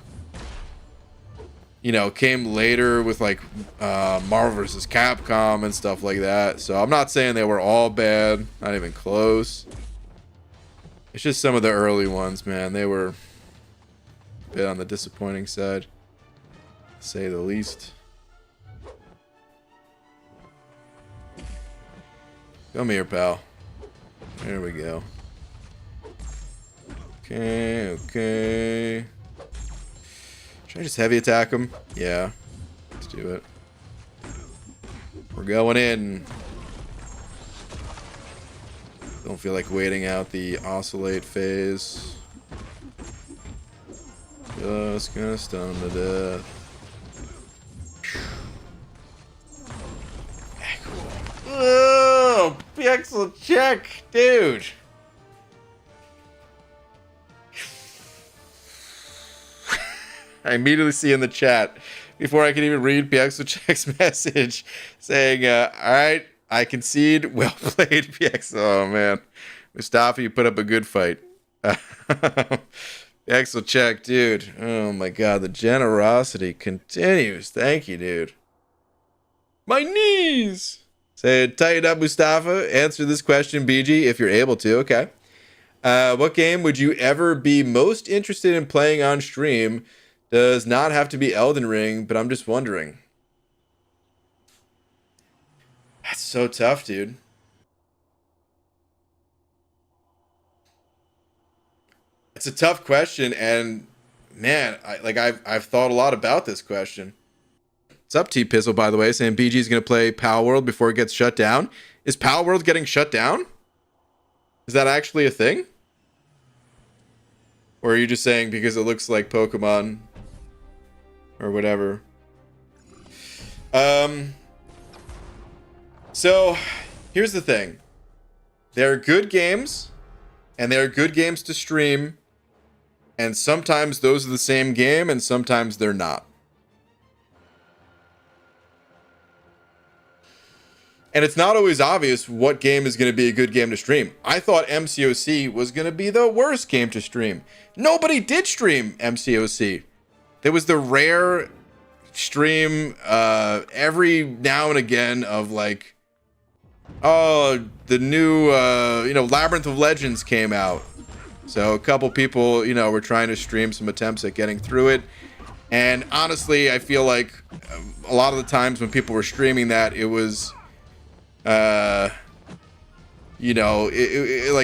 you know, came later with, like, Marvel vs. Capcom and stuff like that. So I'm not saying they were all bad, not even close. It's just some of the early ones, man. They were a bit on the disappointing side, to say the least. Come here, pal. There we go. Okay. Should I just heavy attack him? Yeah. Let's do it. We're going in. Don't feel like waiting out the oscillate phase. Just gonna stun him to death. Oh, pixel check, dude. I immediately see in the chat before I can even read PXOCheck's message saying, all right, I concede. Well played, PX. Oh, man. Mustafa, you put up a good fight. PXOCheck, dude. Oh, my God. The generosity continues. Thank you, dude. My knees. Say, tighten up, Mustafa. Answer this question, BG, if you're able to. Okay. What game would you ever be most interested in playing on stream? Does not have to be Elden Ring, but I'm just wondering. That's so tough, dude. It's a tough question, and man, I've thought a lot about this question. What's up, T-Pizzle, by the way, saying BG's gonna play Pal World before it gets shut down. Is Pal World getting shut down? Is that actually a thing? Or are you just saying because it looks like Pokemon? Or whatever. So, here's the thing. There are good games, and there are good games to stream, and sometimes those are the same game, and sometimes they're not. And it's not always obvious what game is going to be a good game to stream. I thought MCOC was going to be the worst game to stream. Nobody did stream MCOC. There was the rare stream every now and again of like, oh, the new, Labyrinth of Legends came out. So a couple people, were trying to stream some attempts at getting through it. And honestly, I feel like a lot of the times when people were streaming that, it was... like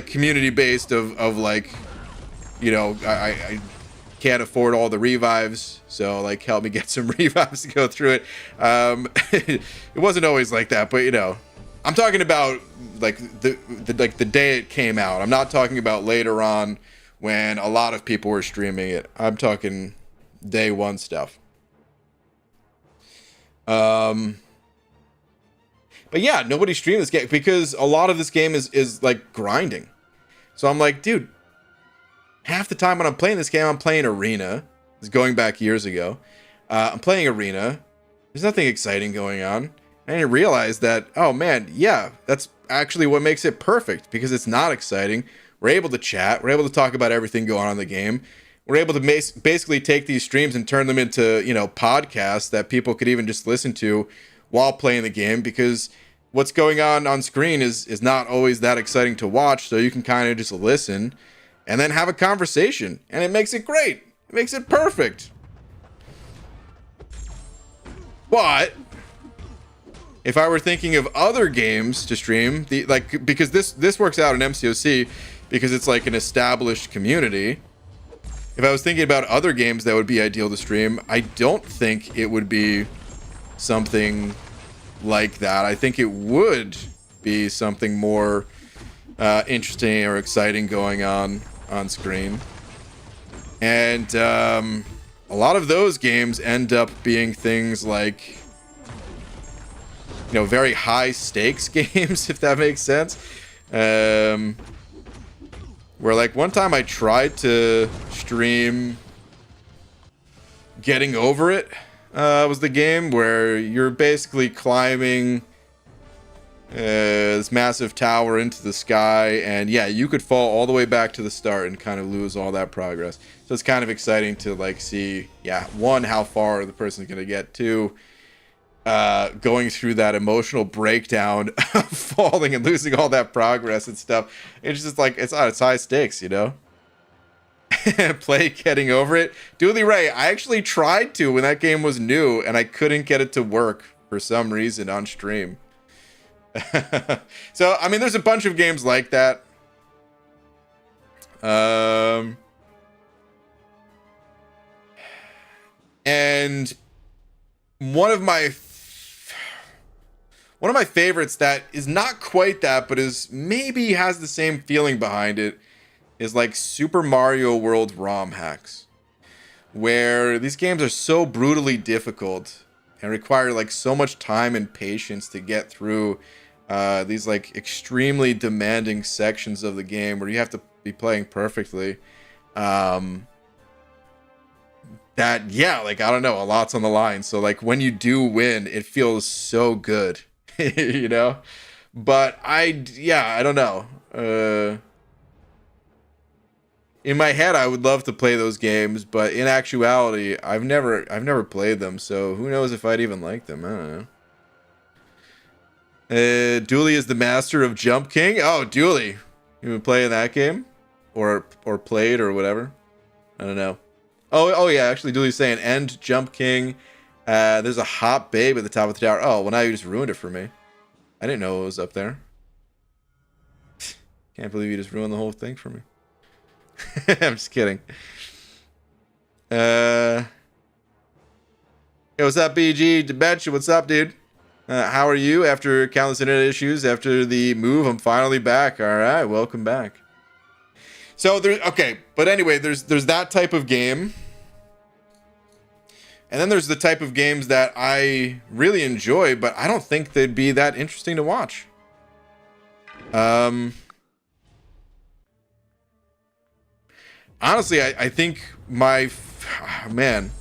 community based of like, I can't afford all the revives, so like help me get some revives to go through it. It wasn't always like that, but I'm talking about like the day it came out. I'm not talking about later on when a lot of people were streaming it. I'm talking day one stuff. But yeah, nobody streamed this game because a lot of this game is like grinding. So I'm like, dude, half the time when I'm playing this game, I'm playing Arena. It's going back years ago. I'm playing Arena. There's nothing exciting going on. I didn't realize that, oh man, yeah, that's actually what makes it perfect because it's not exciting. We're able to chat. We're able to talk about everything going on in the game. We're able to basically take these streams and turn them into, podcasts that people could even just listen to while playing the game because what's going on screen is not always that exciting to watch, so you can kind of just listen and then have a conversation, and it makes it great. It makes it perfect. But if I were thinking of other games to stream, because this works out in MCOC because it's like an established community. If I was thinking about other games that would be ideal to stream, I don't think it would be something like that. I think it would be something more interesting or exciting going on screen. And a lot of those games end up being things like, very high stakes games, if that makes sense. Where like one time I tried to stream Getting Over It. Was the game where you're basically climbing this massive tower into the sky, and yeah, you could fall all the way back to the start and kind of lose all that progress. So it's kind of exciting to like see, yeah, one, how far the person's gonna get, two, going through that emotional breakdown of falling and losing all that progress and stuff. It's just like it's high stakes, Play Getting Over It. Dooley Ray, I actually tried to when that game was new and I couldn't get it to work for some reason on stream. So, I mean, there's a bunch of games like that. And one of my favorites that is not quite that, but is maybe has the same feeling behind it, is like Super Mario World ROM hacks, where these games are so brutally difficult and require like so much time and patience to get through these like extremely demanding sections of the game where you have to be playing perfectly. that, yeah, like, I don't know, a lot's on the line. So like when you do win, it feels so good, you know? But yeah, I don't know. In my head, I would love to play those games, but in actuality, I've never played them. So who knows if I'd even like them? I don't know. Dooley is the master of Jump King. Oh, Dooley, you been playing that game, or played or whatever? I don't know. Oh yeah, actually, Dooley's saying end Jump King. There's a hot babe at the top of the tower. Oh, well, now you just ruined it for me. I didn't know it was up there. Can't believe you just ruined the whole thing for me. I'm just kidding. Hey, what's up, BG? Debenture, what's up, dude? How are you after countless internet issues? After the move, I'm finally back. All right, welcome back. So okay, but anyway, there's that type of game, and then there's the type of games that I really enjoy, but I don't think they'd be that interesting to watch. Honestly, I think man.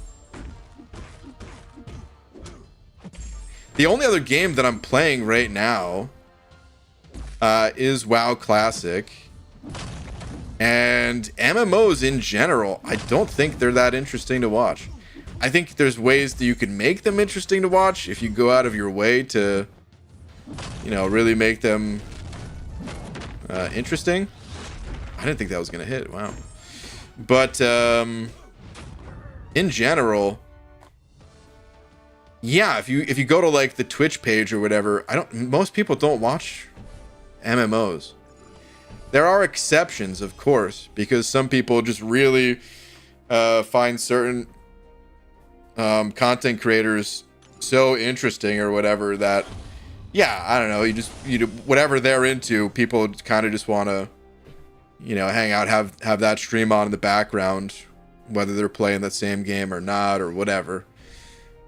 The only other game that I'm playing right now is WoW Classic. And MMOs in general, I don't think they're that interesting to watch. I think there's ways that you can make them interesting to watch if you go out of your way to, you know, really make them interesting. I didn't think that was going to hit. Wow. But in general, yeah, if you go to like the Twitch page or whatever, most people don't watch MMOs. There are exceptions, of course, because some people just really find certain content creators so interesting or whatever that, yeah, I don't know, whatever they're into, people kind of just want to, you know, hang out, have that stream on in the background, whether they're playing that same game or not or whatever.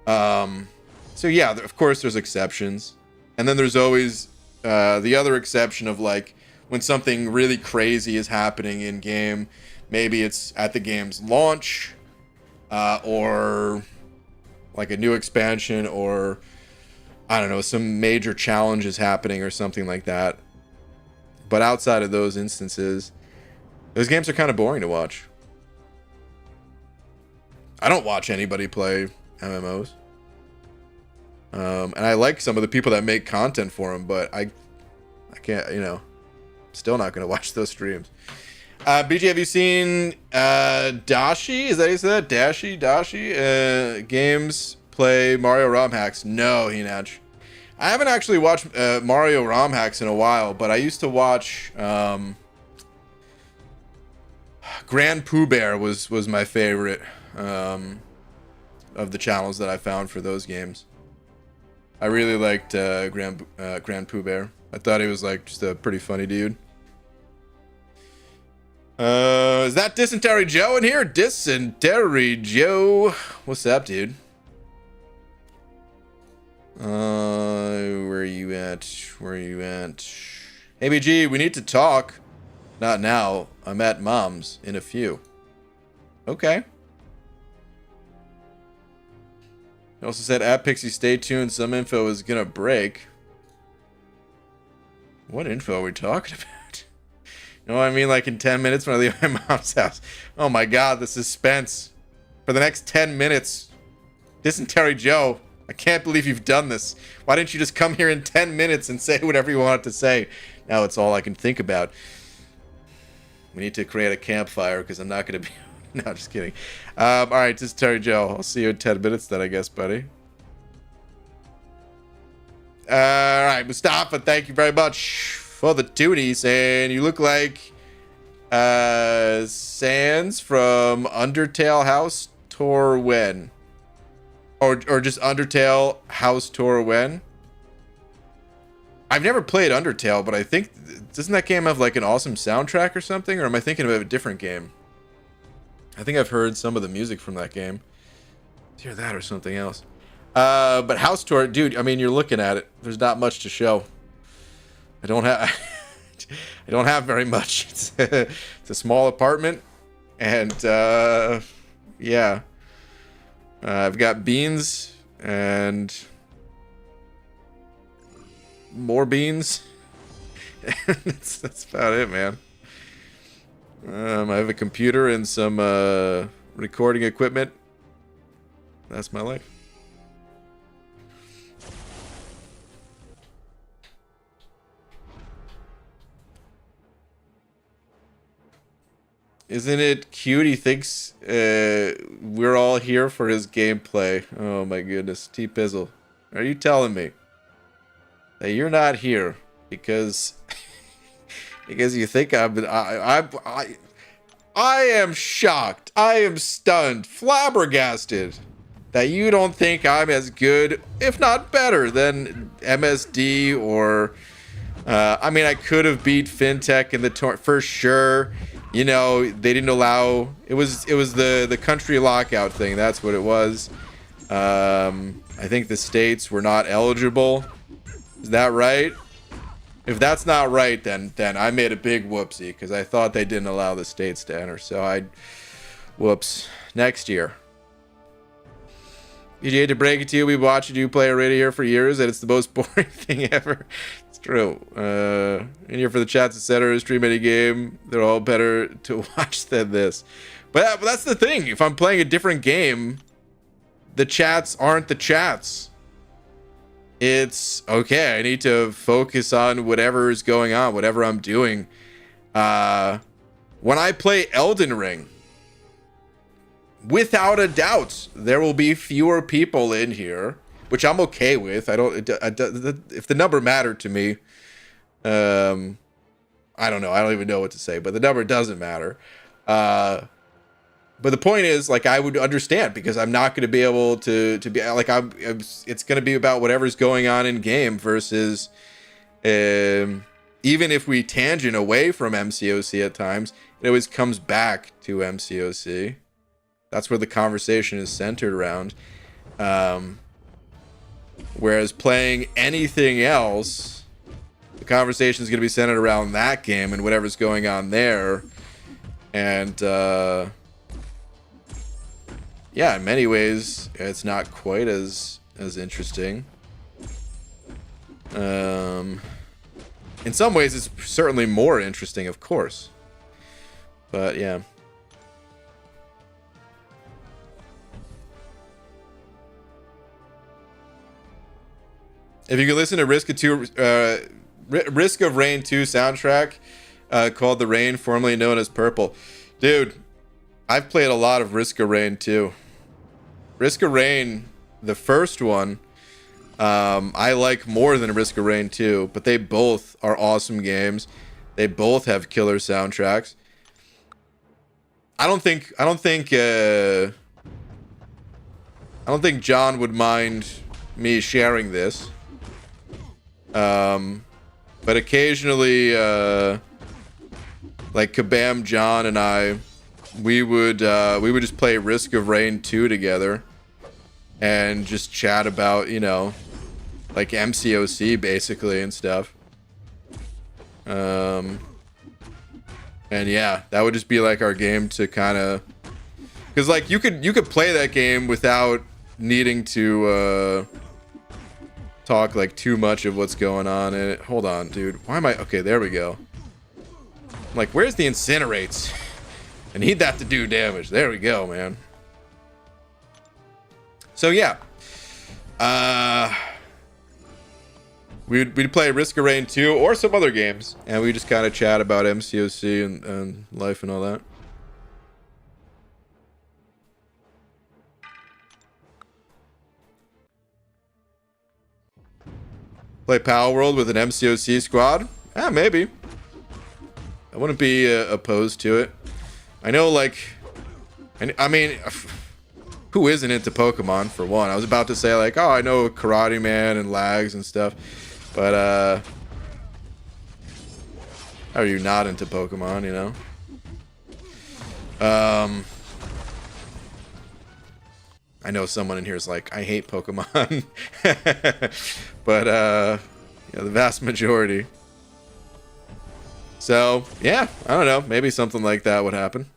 So yeah, of course there's exceptions, and then there's always the other exception of like, when something really crazy is happening in game, maybe it's at the game's launch, or like a new expansion, or I don't know, some major challenge is happening or something like that. But outside of those instances, those games are kind of boring to watch. I don't watch anybody play MMOs. And I like some of the people that make content for them, but I can't, you know, still not going to watch those streams. BG, have you seen Dashi? Is that how you said that? Dashi? Games play Mario ROM hacks? No, Hinach. I haven't actually watched Mario ROM hacks in a while, but I used to watch Grand Pooh Bear was my favorite of the channels that I found for those games. I really liked Grand Pooh Bear. I thought he was like just a pretty funny dude. Is that Dysentery Joe in here? Dysentery Joe. What's up, dude? Where are you at? Hey, BG, we need to talk. Not now. I'm at Mom's in a few. Okay. He also said, at Pixie, stay tuned. Some info is gonna break. What info are we talking about? You know what I mean? Like in 10 minutes when I leave my mom's house. Oh my god, the suspense. For the next 10 minutes. Dysentery Joe, I can't believe you've done this. Why didn't you just come here in 10 minutes and say whatever you wanted to say? Now it's all I can think about. We need to create a campfire because I'm not going to be... No, just kidding. Alright, Dysentery Joe. I'll see you in 10 minutes then, I guess, buddy. Alright, Mustafa, thank you very much for the tooties, and you look like Sans from Undertale House Tour when, or just Undertale House Tour when. I've never played Undertale, but I think doesn't that game have like an awesome soundtrack or something, or am I thinking of a different game? I think I've heard some of the music from that game. It's either that or something else. But House Tour, dude, I mean, you're looking at it. There's not much to show. I don't have very much. It's a small apartment, and yeah. I've got beans and more beans. That's about it, man. I have a computer and some recording equipment. That's my life. Isn't it cute? He thinks we're all here for his gameplay. Oh my goodness. T-Pizzle, are you telling me that you're not here because because you think I am shocked. I am stunned, flabbergasted that you don't think I'm as good, if not better, than MSD or I mean, I could have beat FinTech in the for sure. You know, they didn't allow it was the country lockout thing. That's what it was. I think the states were not eligible. Is that right? If that's not right, then I made a big whoopsie because I thought they didn't allow the states to enter. So whoops. Next year. You hate to break it to you, we've watched you play already here for years, and it's the most boring thing ever. It's true. In here for the chats, etc. Stream any game, they're all better to watch than this. But that's the thing. If I'm playing a different game, the chats aren't the chats. It's okay. I need to focus on whatever is going on, whatever I'm doing. When I play Elden Ring, without a doubt, there will be fewer people in here, which I'm okay with. If the number mattered to me, I don't know. I don't even know what to say, but the number doesn't matter. But the point is, like, I would understand because I'm not going to be able to be like it's going to be about whatever's going on in game versus even if we tangent away from MCOC at times, it always comes back to MCOC. That's where the conversation is centered around. Whereas playing anything else, the conversation is going to be centered around that game and whatever's going on there. And yeah, in many ways, it's not quite as interesting. In some ways, it's certainly more interesting, of course. But yeah. If you can listen to Risk of Rain 2 soundtrack called The Rain, formerly known as Purple. Dude, I've played a lot of Risk of Rain 2. Risk of Rain, the first one, I like more than Risk of Rain 2, but they both are awesome games. They both have killer soundtracks. I don't think John would mind me sharing this. But occasionally, like Kabam, John, and I, we would just play Risk of Rain 2 together, and just chat about, you know, like MCOC basically and stuff. And yeah, that would just be like our game to kind of, because like you could play that game without needing to talk like too much of what's going on in it. Hold on, dude. Why am I okay? There we go. I'm like, where's the incinerates? I need that to do damage. There we go, man. So yeah, we'd play Risk of Rain 2 or some other games, and we just kind of chat about MCOC and life and all that. Play Power World with an MCOC squad? Yeah, maybe. I wouldn't be opposed to it. I know, like, I mean, who isn't into Pokemon, for one? I was about to say, like, oh, I know Karate Man and Lags and stuff, but, how are you not into Pokemon, you know? I know someone in here is like, I hate Pokemon. But, yeah, the vast majority. So, yeah, I don't know. Maybe something like that would happen.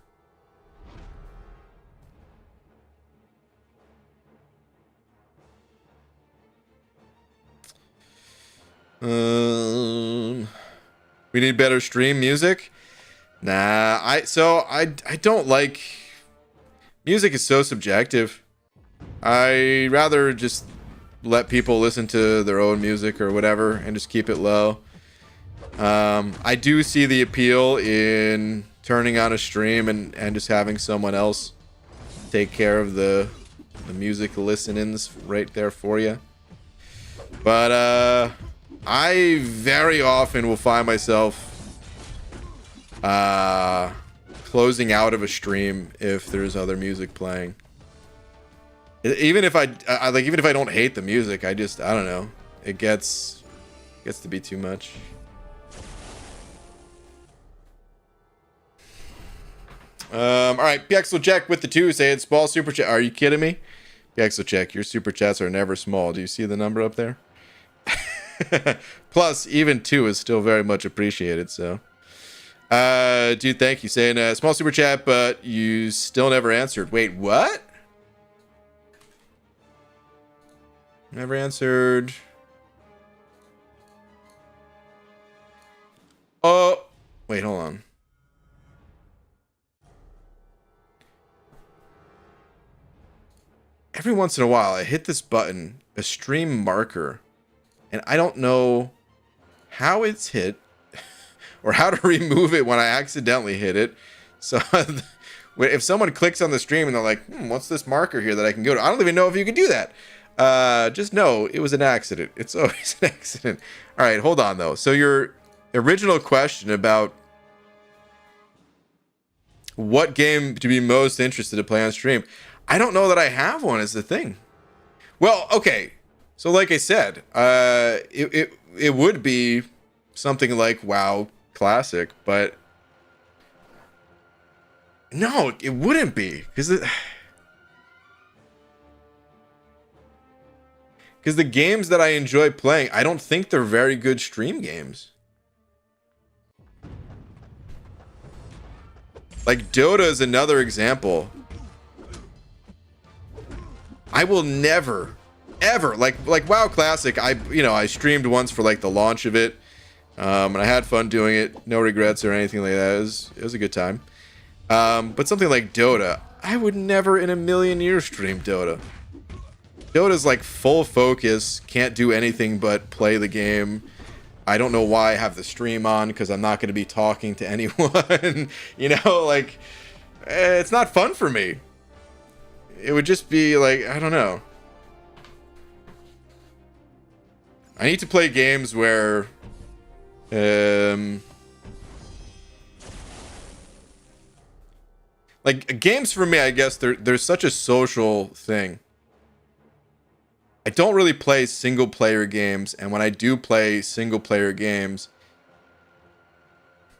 We need better stream music. Nah, I don't like music is so subjective. I rather just let people listen to their own music or whatever and just keep it low. I do see the appeal in turning on a stream and just having someone else take care of the music listen-ins right there for you. But I very often will find myself closing out of a stream if there's other music playing. Even if I don't hate the music, I don't know. It gets to be too much. All right, Pixel Check with the 2 saying small super chat. Are you kidding me? Pixel Check, your super chats are never small. Do you see the number up there? Plus, even 2 is still very much appreciated. So, dude, thank you. Saying small super chat, but you still never answered. Wait, what? Never answered. Oh, wait, hold on. Every once in a while, I hit this button, a stream marker, and I don't know how it's hit or how to remove it when I accidentally hit it. So if someone clicks on the stream and they're like, what's this marker here that I can go to? I don't even know if you can do that. Just know it was an accident. It's always an accident. All right, hold on, though. So your original question about what game to be most interested to play on stream, I don't know that I have one is the thing. Well, okay. So like I said, it would be something like WoW Classic, but no, it wouldn't be because the games that I enjoy playing, I don't think they're very good stream games. Like Dota is another example. I will never, ever like WoW Classic. I streamed once for like the launch of it, and I had fun doing it. No regrets or anything like that. It was a good time. But something like Dota, I would never in a million years stream Dota. Dota's like full focus, can't do anything but play the game. I don't know why I have the stream on because I'm not going to be talking to anyone. Like it's not fun for me. It would just be like, I don't know. I need to play games where like games for me, I guess they're such a social thing. I don't really play single player games, and when I do play single player games,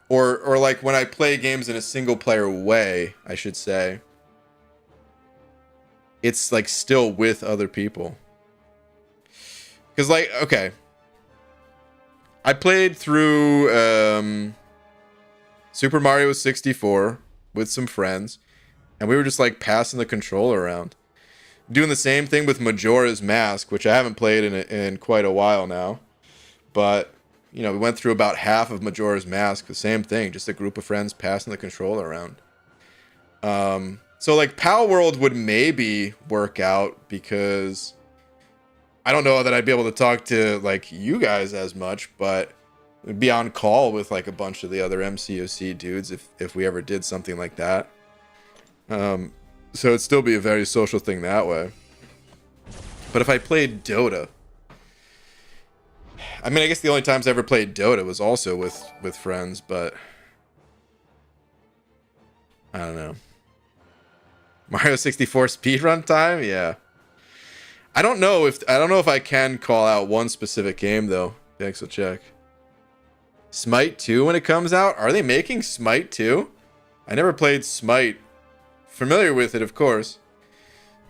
or like when I play games in a single player way, I should say, it's like still with other people. Because like, okay, I played through Super Mario 64 with some friends, and we were just like passing the controller around. Doing the same thing with Majora's Mask, which I haven't played in quite a while now. But, we went through about half of Majora's Mask, the same thing, just a group of friends passing the controller around. So like Pal World would maybe work out because I don't know that I'd be able to talk to like you guys as much, but we'd be on call with like a bunch of the other MCOC dudes if we ever did something like that. So it'd still be a very social thing that way. But if I played Dota, I mean, I guess the only times I ever played Dota was also with friends, but I don't know. Mario 64 speedrun time? Yeah. I don't know if I can call out one specific game though. Thanks, I'll check. Smite 2 when it comes out? Are they making Smite 2? I never played Smite. Familiar with it, of course.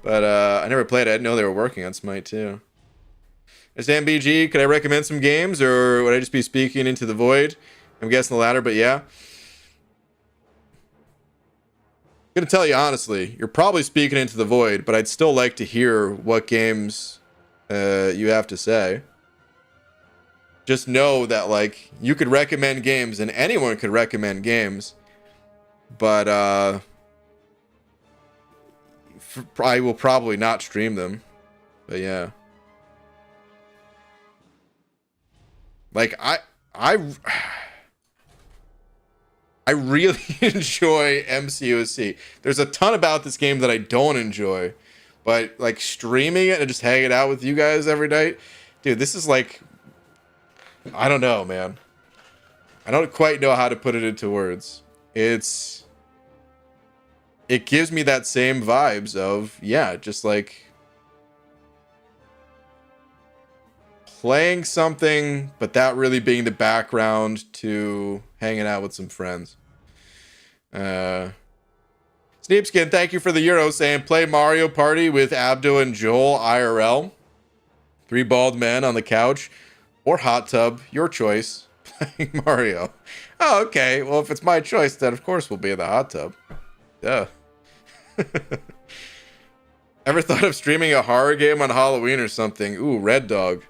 But I never played it. I didn't know they were working on Smite 2. As MBG, could I recommend some games, or would I just be speaking into the void? I'm guessing the latter, but yeah. I'm gonna tell you honestly, you're probably speaking into the void, but I'd still like to hear what games you have to say. just know that like you could recommend games and anyone could recommend games, but I will probably not stream them. But yeah, like I really enjoy MCOC. There's a ton about this game that I don't enjoy, but like streaming it and just hanging out with you guys every night, dude, this is like, I don't know, man. I don't quite know how to put it into words. It gives me that same vibes of, yeah, just like playing something, but that really being the background to hanging out with some friends. Sneepskin, thank you for the Euro, saying play Mario Party with Abdo and Joel IRL. 3 bald men on the couch or hot tub, your choice, playing Mario. Oh, okay. Well, if it's my choice, then of course we'll be in the hot tub. Duh. Ever thought of streaming a horror game on Halloween or something? Ooh, Red Dog.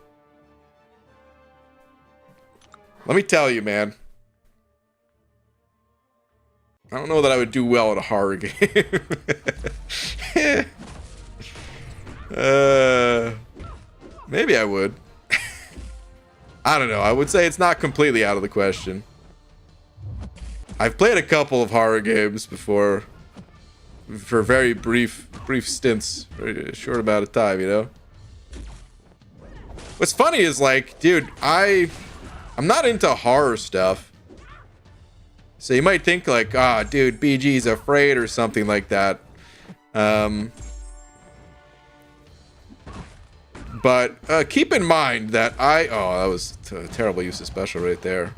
Let me tell you, man. I don't know that I would do well at a horror game. Maybe I would. I don't know. I would say it's not completely out of the question. I've played a couple of horror games before, for very brief stints, very short amount of time, you know. What's funny is like, dude, I'm not into horror stuff. So you might think like, ah, dude, BG's afraid or something like that. But keep in mind that oh, that was a terrible use of special right there.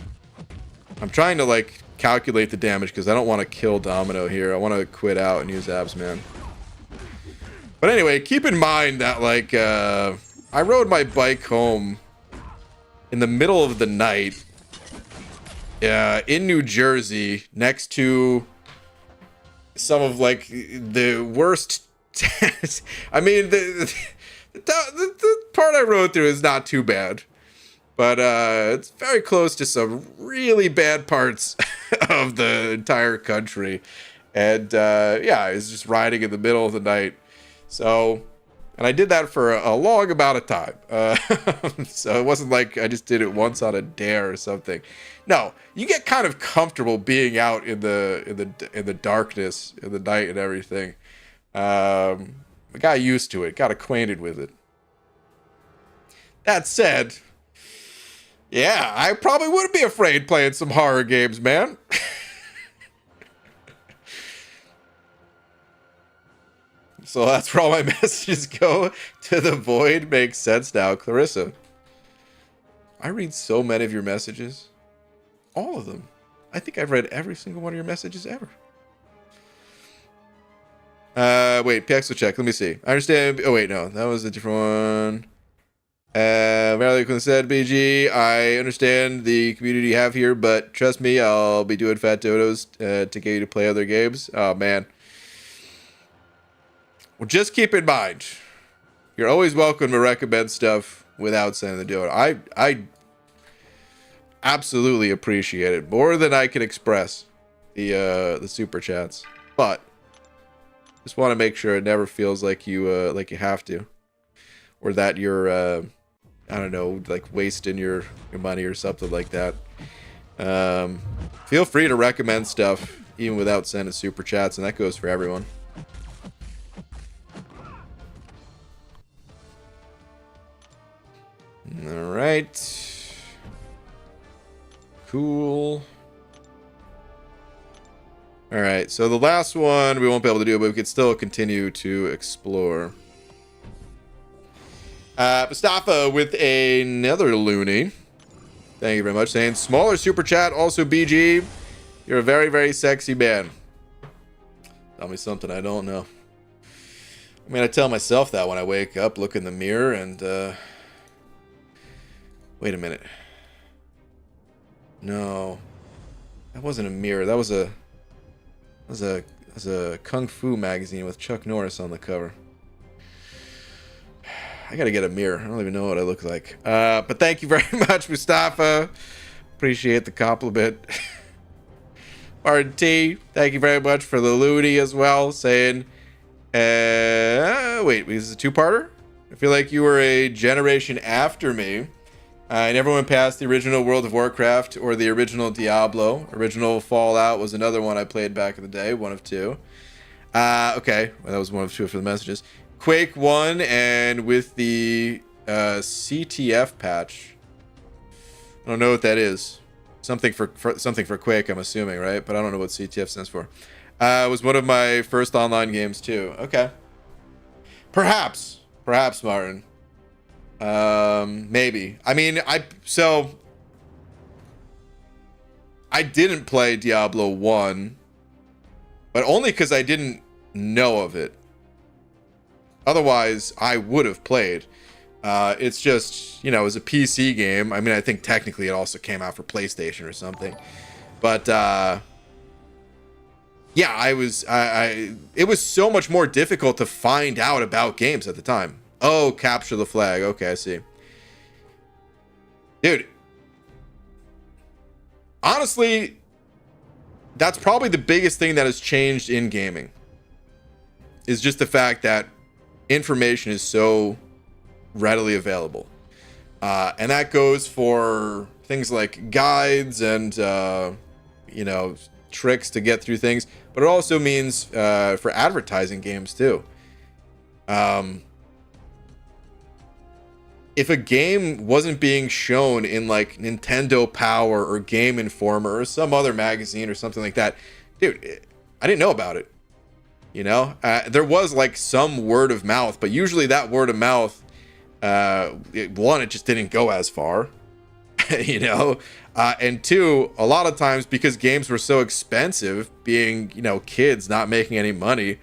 I'm trying to like calculate the damage because I don't want to kill Domino here. I want to quit out and use abs, man. But anyway, keep in mind that like I rode my bike home in the middle of the night in New Jersey next to some of like the worst I mean the part I rode through is not too bad, but it's very close to some really bad parts of the entire country. And yeah, I was just riding in the middle of the night. So, and I did that for a long amount of time. So it wasn't like I just did it once on a dare or something. No, you get kind of comfortable being out in the darkness, in the night and everything. I got used to it, got acquainted with it. That said, yeah, I probably wouldn't be afraid playing some horror games, man. So that's where all my messages go to the void. Makes sense now, Clarissa. I read so many of your messages. All of them. I think I've read every single one of your messages ever. Wait, Pixel check. Let me see. I understand. Oh, wait, no. That was a different one. Verily, when said BG, I understand the community you have here, but trust me, I'll be doing fat dodos to get you to play other games. Oh, man. Well, just keep in mind, you're always welcome to recommend stuff without sending the dodo. I absolutely appreciate it more than I can express the super chats, but just want to make sure it never feels like you have to, or that you're I don't know, like wasting your money or something like that. Feel free to recommend stuff even without sending super chats, and that goes for everyone. All right. Cool. All right, so the last one we won't be able to do, but we could still continue to explore. Mustafa with another loony. Thank you very much. Saying smaller super chat, also BG. You're a very, very sexy man. Tell me something I don't know. I mean, I tell myself that when I wake up, look in the mirror, and wait a minute. No, that wasn't a mirror. That was a Kung Fu magazine with Chuck Norris on the cover. I gotta get a mirror. I don't even know what I look like. But thank you very much, Mustafa. Appreciate the compliment. Martin T, thank you very much for the Looney as well, saying, wait, is this a two-parter? I feel like you were a generation after me. I never went past the original World of Warcraft or the original Diablo. Original Fallout was another one I played back in the day, one of two. Okay, well, that was one of two for the messages. Quake 1 and with the CTF patch. I don't know what that is. Something for Quake, I'm assuming, right? But I don't know what CTF stands for. It was one of my first online games too. Okay. Perhaps, Martin. Maybe. I mean, I didn't play Diablo 1, but only because I didn't know of it. Otherwise, I would have played. It's just, you know, it was a PC game. I mean, I think technically it also came out for PlayStation or something. But, yeah, it was so much more difficult to find out about games at the time. Oh, capture the flag. Okay, I see. Dude. Honestly, that's probably the biggest thing that has changed in gaming. Is just the fact that information is so readily available. And that goes for things like guides and, you know, tricks to get through things. But it also means for advertising games, too. If a game wasn't being shown in like Nintendo Power or Game Informer or some other magazine or something like that, dude, I didn't know about it. You know, there was like some word of mouth, but usually that word of mouth, it just didn't go as far, you know, and two, a lot of times because games were so expensive, being, you know, kids not making any money,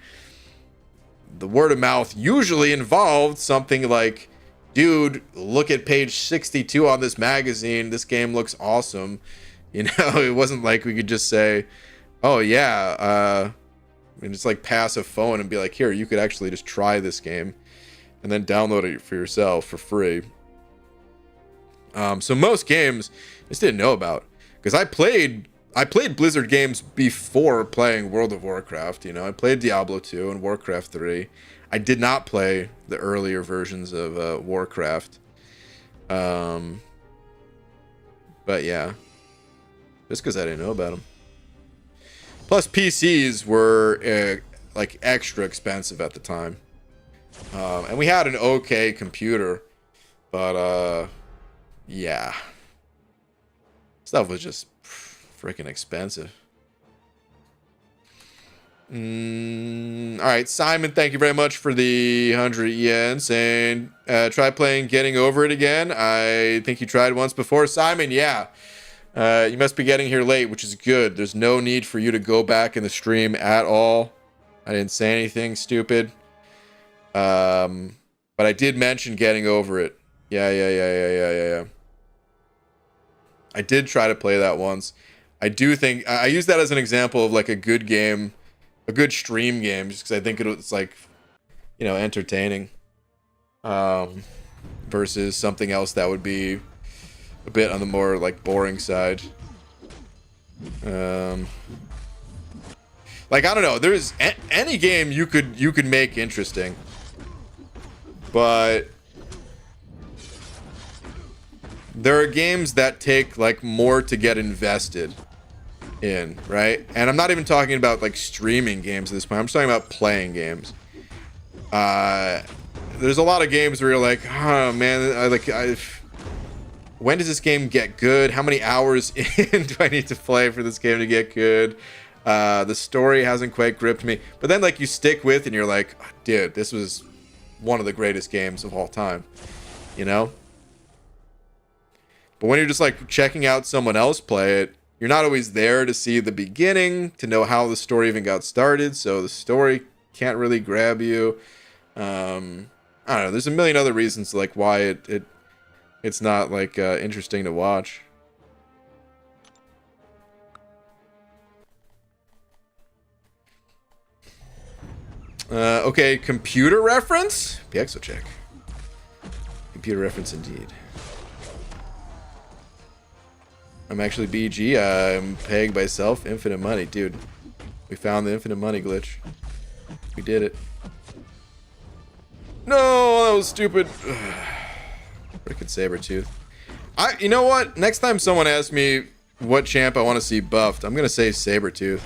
the word of mouth usually involved something like, dude, look at page 62 on this magazine. This game looks awesome. You know, it wasn't like we could just say, oh, yeah, and just like pass a phone and be like, here, you could actually just try this game and then download it for yourself for free. So most games I just didn't know about because I played Blizzard games before playing World of Warcraft. You know, I played Diablo 2 and Warcraft 3. I did not play the earlier versions of Warcraft. But yeah, just because I didn't know about them. Plus, PCs were like extra expensive at the time, and we had an okay computer, but yeah, stuff was just freaking expensive. All right, Simon, thank you very much for the 100 yen, saying try playing Getting Over It again. I think you tried once before. Simon, yeah. You must be getting here late, which is good. There's no need for you to go back in the stream at all. I didn't say anything stupid. But I did mention Getting Over It. Yeah. I did try to play that once. I do think I use that as an example of like a good game, a good stream game, just because I think it's like, you know, entertaining. Versus something else that would be a bit on the more like boring side. Like, I don't know, there's any game you could make interesting, but there are games that take like more to get invested in, right? And I'm not even talking about like streaming games at this point. I'm just talking about playing games. There's a lot of games where you're like, oh man, when does this game get good? How many hours in do I need to play for this game to get good? The story hasn't quite gripped me. But then like you stick with and you're like, oh, dude, this was one of the greatest games of all time, you know? But when you're just like checking out someone else play it, you're not always there to see the beginning, to know how the story even got started. So the story can't really grab you. I don't know. There's a million other reasons like why it's not like interesting to watch. Okay, computer reference? Pixel check. computer reference indeed. I'm actually BG. I'm paying myself infinite money. Dude, we found the infinite money glitch. We did it. No, that was stupid. Frickin' Sabretooth. You know what? Next time someone asks me what champ I want to see buffed, I'm going to say Sabretooth.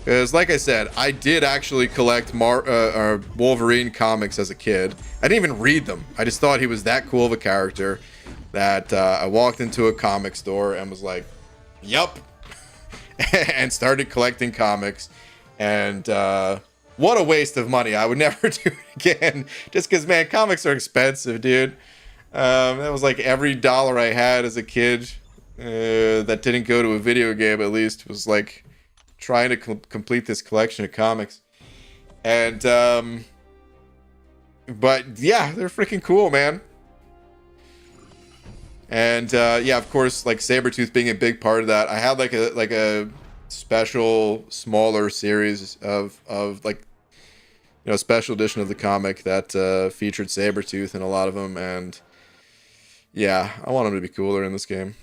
Because, like I said, I did actually collect Wolverine comics as a kid. I didn't even read them. I just thought he was that cool of a character that I walked into a comic store and was like, yup. And started collecting comics. And what a waste of money. I would never do it again. Just because, man, comics are expensive, dude. That was like every dollar I had as a kid that didn't go to a video game, at least, was like trying to complete this collection of comics. And but yeah, they're freaking cool, man. And yeah, of course, like Sabretooth being a big part of that. I had like a special smaller series of like, you know, special edition of the comic that featured Sabretooth in a lot of them. And yeah, I want him to be cooler in this game.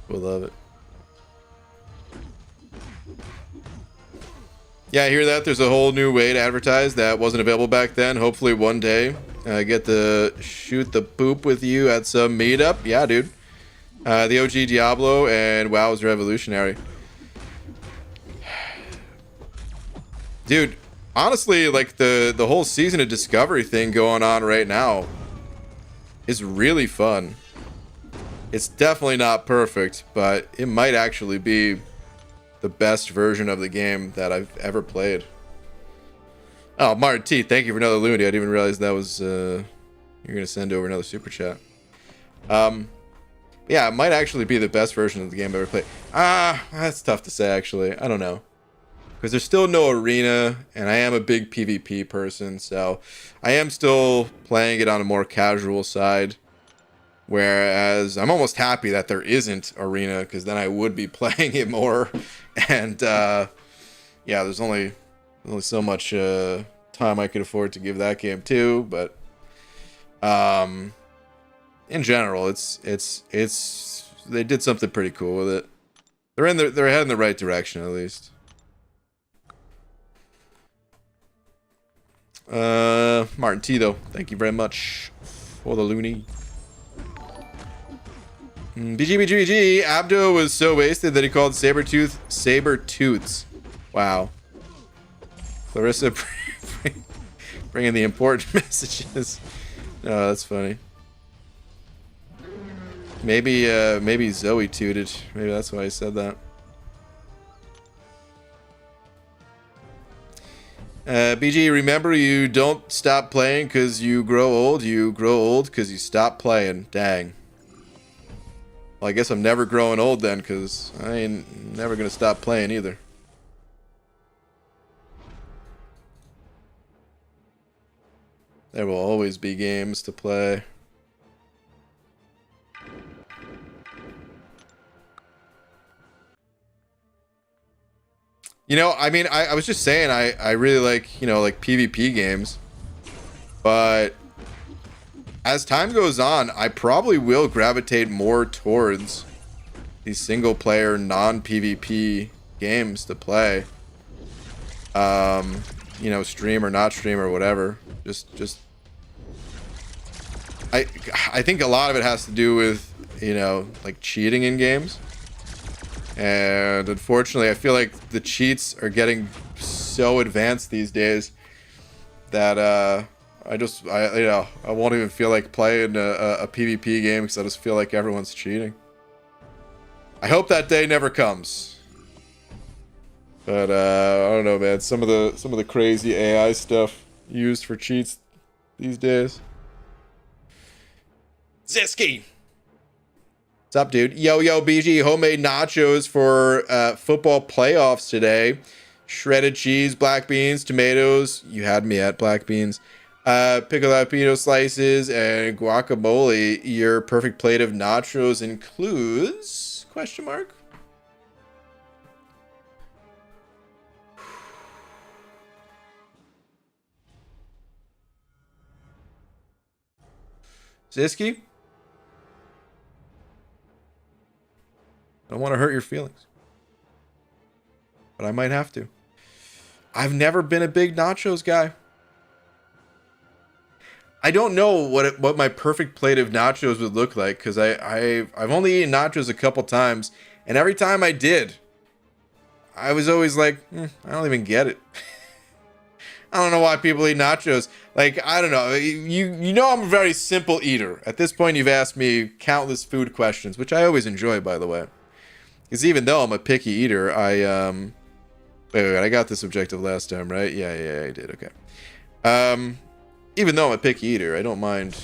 We'll love it. Yeah, I hear that there's a whole new way to advertise that wasn't available back then. Hopefully one day I get to shoot the poop with you at some meetup. Yeah, dude. The OG Diablo and WoW is revolutionary. Dude, honestly, like the whole season of Discovery thing going on right now is really fun. It's definitely not perfect, but it might actually be the best version of the game that I've ever played. Oh, Martin T, thank you for another Looney. I didn't even realize that was you're gonna send over another super chat. Yeah, it might actually be the best version of the game I've ever played. That's tough to say, actually. I don't know, because there's still no arena, and I am a big PvP person, so I am still playing it on a more casual side. Whereas I'm almost happy that there isn't arena, because then I would be playing it more. And yeah, there's only so much time I could afford to give that game too. But in general, it's they did something pretty cool with it. They're heading the right direction, at least. Martin T, though, thank you very much for the loony. BG, Abdo was so wasted that he called Sabretooth Sabertooths. Wow. Clarissa bringing the important messages. Oh, that's funny. Maybe Zoe tooted. Maybe that's why he said that. BG, remember, you don't stop playing because you grow old. You grow old because you stop playing. Dang. Well, I guess I'm never growing old then, because I ain't never going to stop playing either. There will always be games to play. You know, I mean, I was just saying I really like, you know, like PvP games. But as time goes on, I probably will gravitate more towards these single player non-PvP games to play. You know, stream or not stream or whatever. Just I think a lot of it has to do with, you know, like cheating in games. And unfortunately, I feel like the cheats are getting so advanced these days that you know, I won't even feel like playing a PvP game because I just feel like everyone's cheating. I hope that day never comes. But I don't know, man. Some of the crazy AI stuff used for cheats these days. Ziski. What's up, dude? Yo, BG, homemade nachos for football playoffs today. Shredded cheese, black beans, tomatoes. You had me at black beans. Pickled jalapeno slices and guacamole. Your perfect plate of nachos includes... question mark? Siski, I don't want to hurt your feelings, but I might have to. I've never been a big nachos guy. I don't know what my perfect plate of nachos would look like, because I've only eaten nachos a couple times, and every time I did, I was always like, I don't even get it. I don't know why people eat nachos. Like, I don't know. You know I'm a very simple eater. At this point, you've asked me countless food questions, which I always enjoy, by the way. Because even though I'm a picky eater, wait, I got this objective last time, right? Yeah, I did. Okay. Even though I'm a picky eater, I don't mind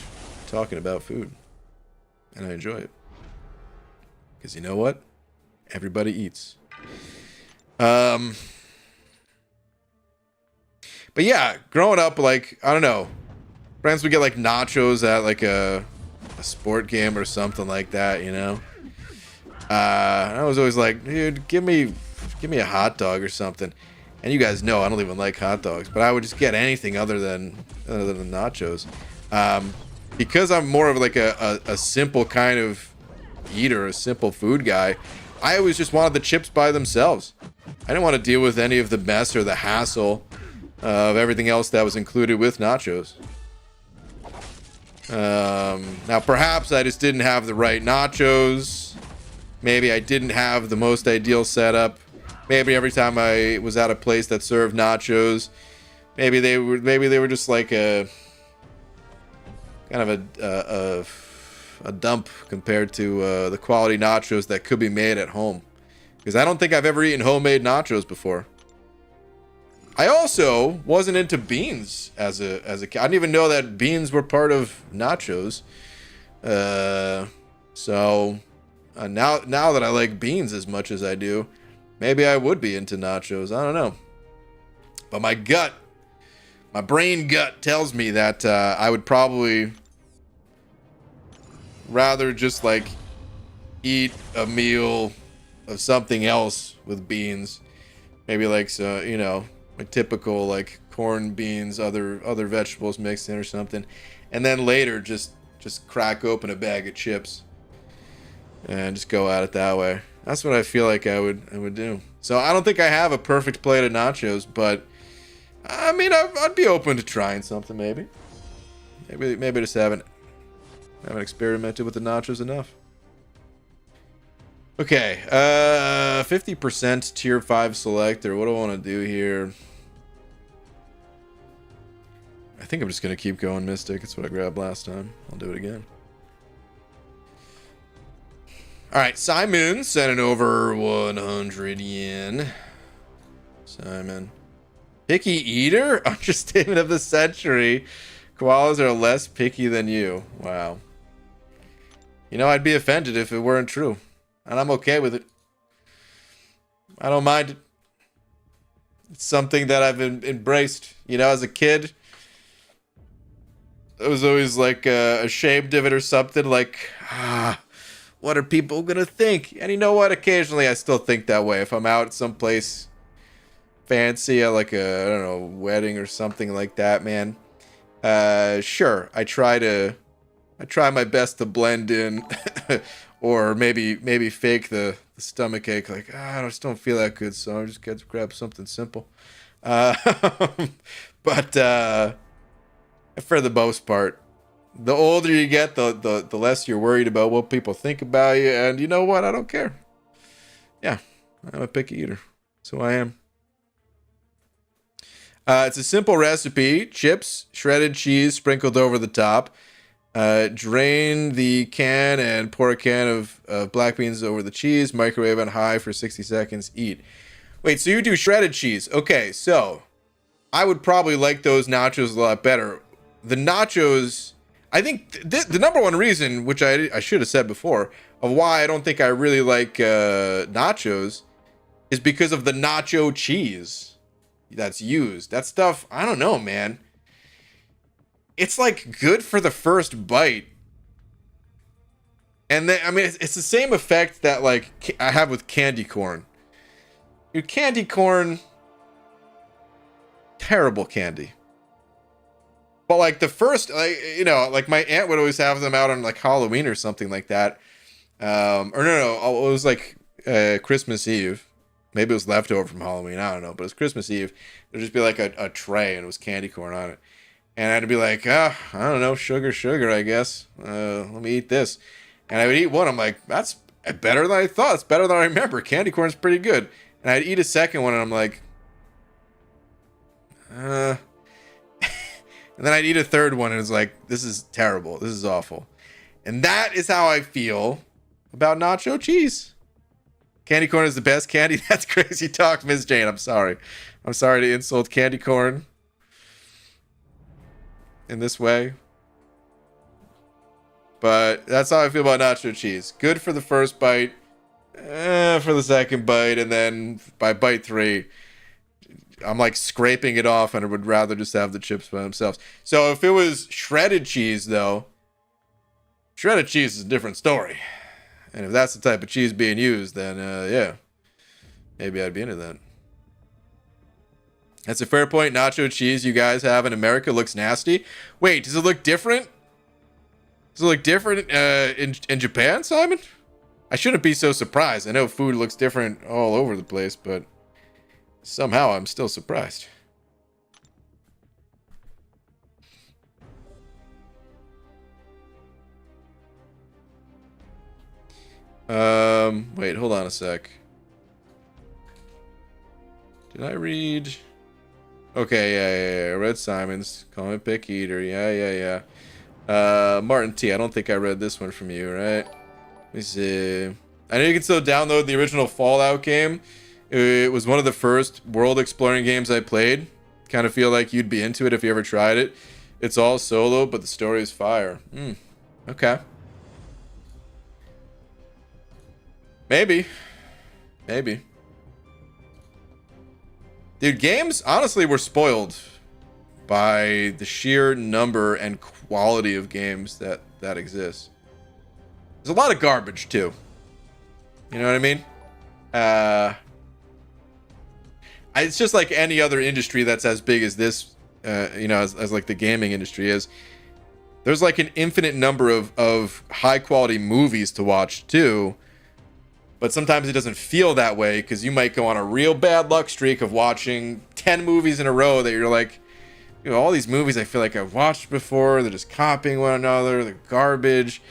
talking about food. And I enjoy it. Because you know what? Everybody eats. But yeah, growing up, like, I don't know. Friends would get like nachos at like a sport game or something like that, you know? I was always like, dude, give me a hot dog or something. And you guys know I don't even like hot dogs, but I would just get anything other than nachos. Because I'm more of like a simple kind of eater, a simple food guy, I always just wanted the chips by themselves. I didn't want to deal with any of the mess or the hassle of everything else that was included with nachos. Now, perhaps I just didn't have the right nachos. Maybe I didn't have the most ideal setup. Maybe every time I was at a place that served nachos, maybe they were just like a kind of a dump compared to the quality nachos that could be made at home. Because I don't think I've ever eaten homemade nachos before. I also wasn't into beans as a kid. I didn't even know that beans were part of nachos. So now that I like beans as much as I do, maybe I would be into nachos. I don't know. But my brain gut tells me that I would probably rather just like eat a meal of something else with beans. Maybe like, so, you know, my typical like corn, beans, other vegetables mixed in or something, and then later just crack open a bag of chips and just go at it that way. That's what I feel like I would do. So I don't think I have a perfect plate of nachos, but I mean I'd be open to trying something maybe just haven't experimented with the nachos enough. Okay, 50% tier 5 selector. What do I want to do here? I think I'm just going to keep going Mystic. That's what I grabbed last time. I'll do it again. Alright, Simon sending over 100 yen. Simon. Picky eater? Understatement of the century. Koalas are less picky than you. Wow. You know, I'd be offended if it weren't true. And I'm okay with it. I don't mind it. It's something that I've embraced. You know, as a kid, I was always like ashamed of it or something. Like, what are people gonna think? And you know what? Occasionally I still think that way. If I'm out someplace fancy at like a, I don't know, wedding or something like that, man. Sure, I try my best to blend in. Or maybe fake the stomach ache, like, I just don't feel that good, so I just got to grab something simple. But for the most part, the older you get, the less you're worried about what people think about you, and you know what? I don't care. Yeah, I'm a picky eater. That's who I am. It's a simple recipe: chips, shredded cheese sprinkled over the top. Drain the can and pour a can of black beans over the cheese. Microwave on high for 60 seconds. Eat. Wait, so you do shredded cheese? Okay, so I would probably like those nachos a lot better. The nachos, I think the number one reason, which I should have said before, of why I don't think I really like nachos is because of the nacho cheese that's used. That stuff, I don't know, man. It's like good for the first bite. And then, I mean, it's the same effect that like I have with candy corn. Dude, candy corn, terrible candy. But like the first, like, you know, like my aunt would always have them out on like Halloween or something like that. Or no, it was like Christmas Eve. Maybe it was leftover from Halloween. I don't know, but it was Christmas Eve. There'd just be like a tray and it was candy corn on it. And I'd be like, I don't know, sugar, I guess. Let me eat this. And I would eat one. I'm like, that's better than I thought. It's better than I remember. Candy corn's pretty good. And I'd eat a second one and I'm like, and then I'd eat a third one and it's like, this is terrible. This is awful. And that is how I feel about nacho cheese. Candy corn is the best candy. That's crazy talk, Ms. Jane. I'm sorry. I'm sorry to insult candy corn in this way. But that's how I feel about nacho cheese. Good for the first bite, for the second bite, and then by bite 3, I'm like scraping it off and I would rather just have the chips by themselves. So if it was shredded cheese, though, shredded cheese is a different story. And if that's the type of cheese being used, then yeah, maybe I'd be into that. That's a fair point. Nacho cheese you guys have in America looks nasty. Wait, does it look different? Does it look different in Japan, Simon? I shouldn't be so surprised. I know food looks different all over the place, but somehow I'm still surprised. Wait, hold on a sec. Did I read? Okay, yeah. I read Simon's. Call me pick eater. Yeah. Martin T. I don't think I read this one from you, right? Let me see. I know you can still download the original Fallout game. It was one of the first world exploring games I played. Kind of feel like you'd be into it if you ever tried it. It's all solo, but the story is fire. Okay. Maybe. Dude, games, honestly, were spoiled by the sheer number and quality of games that exist. There's a lot of garbage, too. You know what I mean? It's just like any other industry that's as big as this, you know, as like the gaming industry is. There's like an infinite number of high-quality movies to watch, too. But sometimes it doesn't feel that way because you might go on a real bad luck streak of watching 10 movies in a row that you're like, you know, all these movies I feel like I've watched before. They're just copying one another. They're garbage.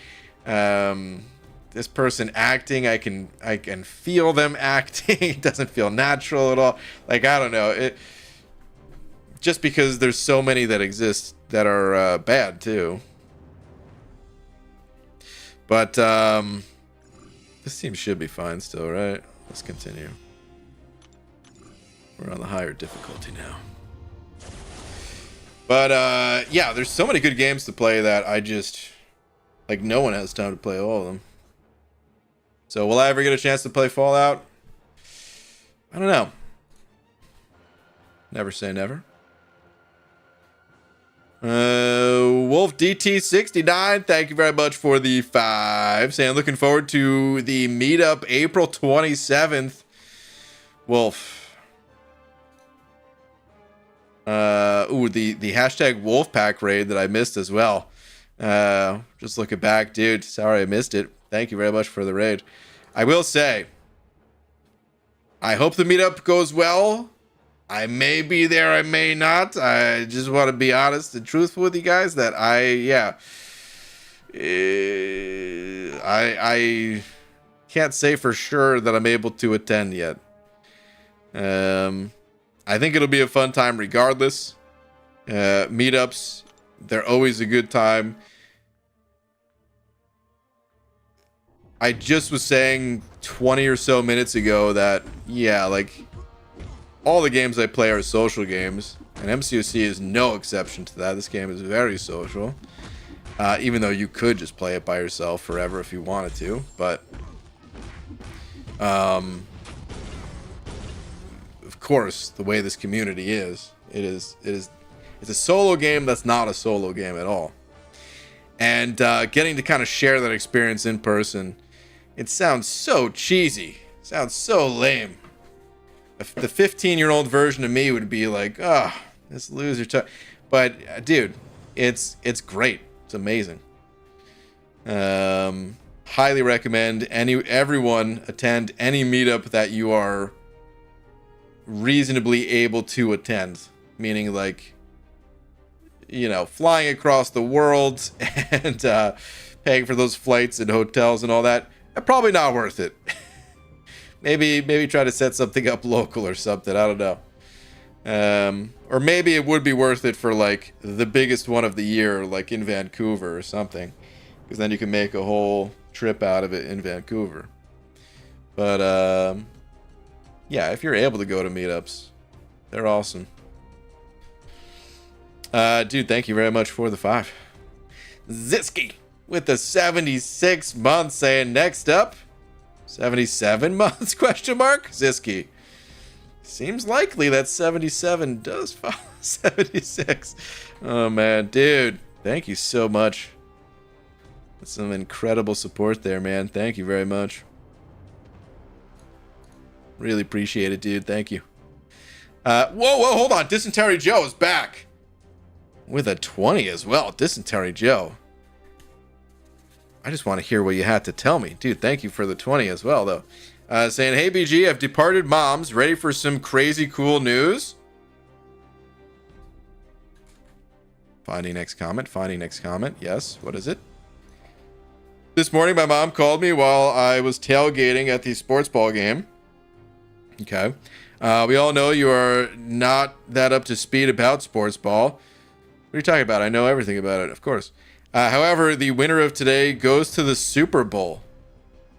This person acting, I can feel them acting. It doesn't feel natural at all. Like, I don't know. It just because there's so many that exist that are bad too. But this team should be fine still, right? Let's continue. We're on the higher difficulty now. But yeah, there's so many good games to play that I just, like, no one has time to play all of them. So will I ever get a chance to play Fallout? I don't know. Never say never. Wolf DT69, thank you very much for the 5. Saying looking forward to the meetup April 27th. Wolf. Ooh, the hashtag Wolfpack raid that I missed as well. Just looking back, dude. Sorry I missed it. Thank you very much for the raid. I will say, I hope the meetup goes well. I may be there, I may not. I just want to be honest and truthful with you guys that I can't say for sure that I'm able to attend yet. I think it'll be a fun time regardless. Meetups, they're always a good time. I just was saying 20 or so minutes ago that, yeah, like, all the games I play are social games, and MCOC is no exception to that. This game is very social, even though you could just play it by yourself forever if you wanted to. But, of course, the way this community is, it's a solo game that's not a solo game at all. And getting to kind of share that experience in person, it sounds so cheesy, sounds so lame. The 15-year-old version of me would be like, oh, this loser. But, dude, It's great. It's amazing. Highly recommend everyone attend any meetup that you are reasonably able to attend. Meaning, like, you know, flying across the world and paying for those flights and hotels and all that. Probably not worth it. maybe try to set something up local or something. I don't know. Or maybe it would be worth it for like the biggest one of the year, like in Vancouver or something, because then you can make a whole trip out of it in Vancouver. But yeah, if you're able to go to meetups, they're awesome. Dude, thank you very much for the 5. Zisky with the 76 months saying next up 77 months question mark. Zisky, seems likely that 77 does follow 76. Oh man, dude, thank you so much. That's some incredible support there, man. Thank you very much. Really appreciate it, dude. Thank you. Whoa, hold on. Dysentery Joe is back with a 20 as well. Dysentery Joe, I just want to hear what you had to tell me. Dude, thank you for the 20 as well, though. Saying, hey, BG, I've departed moms. Ready for some crazy cool news? Finding next comment. Yes, what is it? This morning, my mom called me while I was tailgating at the sports ball game. Okay. We all know you are not that up to speed about sports ball. What are you talking about? I know everything about it, of course. However, the winner of today goes to the Super Bowl.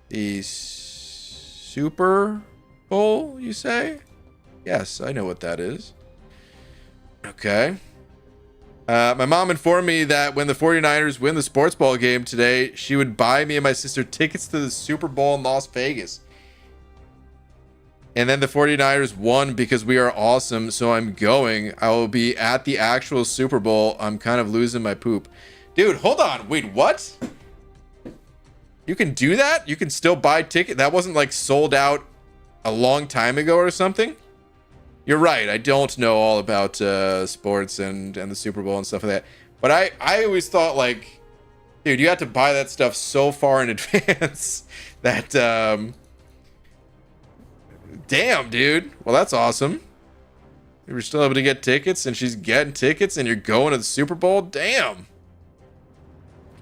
The Super Bowl, you say? Yes, I know what that is. Okay. My mom informed me that when the 49ers win the sports ball game today, she would buy me and my sister tickets to the Super Bowl in Las Vegas. And then the 49ers won because we are awesome, so I'm going. I will be at the actual Super Bowl. I'm kind of losing my poop. Dude, hold on. Wait, what? You can do that? You can still buy tickets? That wasn't like sold out a long time ago or something? You're right. I don't know all about sports and the Super Bowl and stuff like that. But I always thought, like, dude, you had to buy that stuff so far in advance that, damn, dude. Well, that's awesome. You were still able to get tickets, and she's getting tickets, and you're going to the Super Bowl? Damn.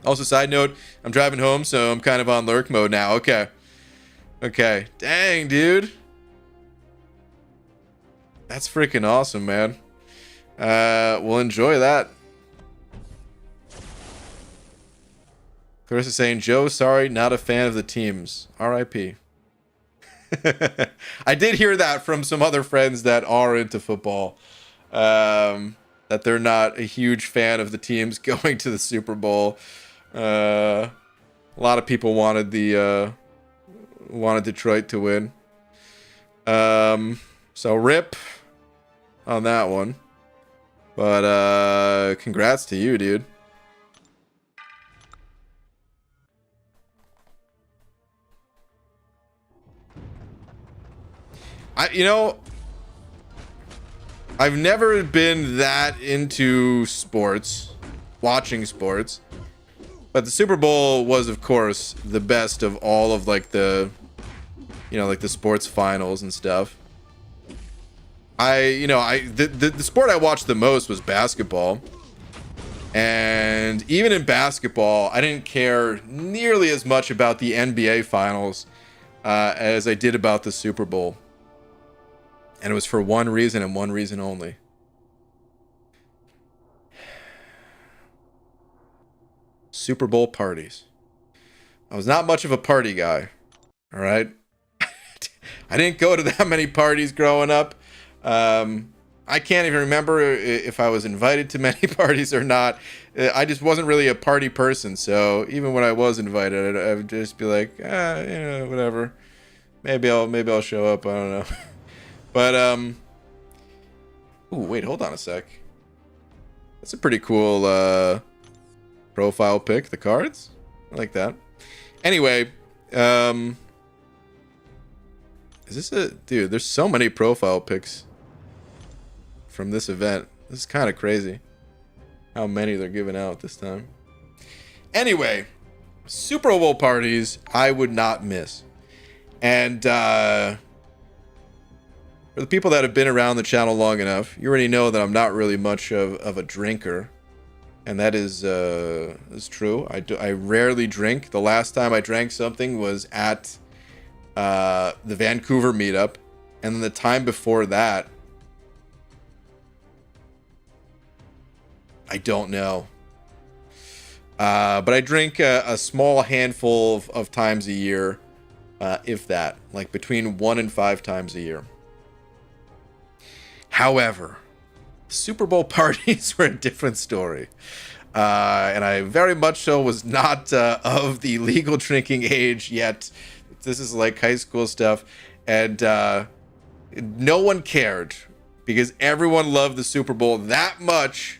Also, side note, I'm driving home, so I'm kind of on lurk mode now. Okay. Okay. Dang, dude. That's freaking awesome, man. We'll enjoy that. Clarissa saying, Joe, sorry, not a fan of the teams. R.I.P. I did hear that from some other friends that are into football. That they're not a huge fan of the teams going to the Super Bowl. A lot of people wanted Detroit to win. So rip on that one. But congrats to you, dude. I've never been that into sports, watching sports, but the Super Bowl was, of course, the best of all of like the sports finals and stuff. The sport I watched the most was basketball, and even in basketball, I didn't care nearly as much about the NBA finals as I did about the Super Bowl. And it was for one reason and one reason only. Super Bowl parties. I was not much of a party guy. All right. I didn't go to that many parties growing up. I can't even remember if I was invited to many parties or not. I just wasn't really a party person. So even when I was invited, I would just be like, whatever. Maybe I'll show up. I don't know. But, ooh, wait, hold on a sec. That's a pretty cool, profile pic, the cards. I like that. Anyway, is this dude, there's so many profile pics from this event. This is kind of crazy. how many they're giving out this time. Anyway, Super Bowl parties I would not miss. And for the people that have been around the channel long enough, you already know that I'm not really much of a drinker. And that is true. I rarely drink. The last time I drank something was at the Vancouver meetup. And then the time before that, I don't know. But I drink a small handful of times a year, if that, like between 1 and 5 times a year. However, Super Bowl parties were a different story. And I very much so was not of the legal drinking age yet. This is like high school stuff. And no one cared because everyone loved the Super Bowl that much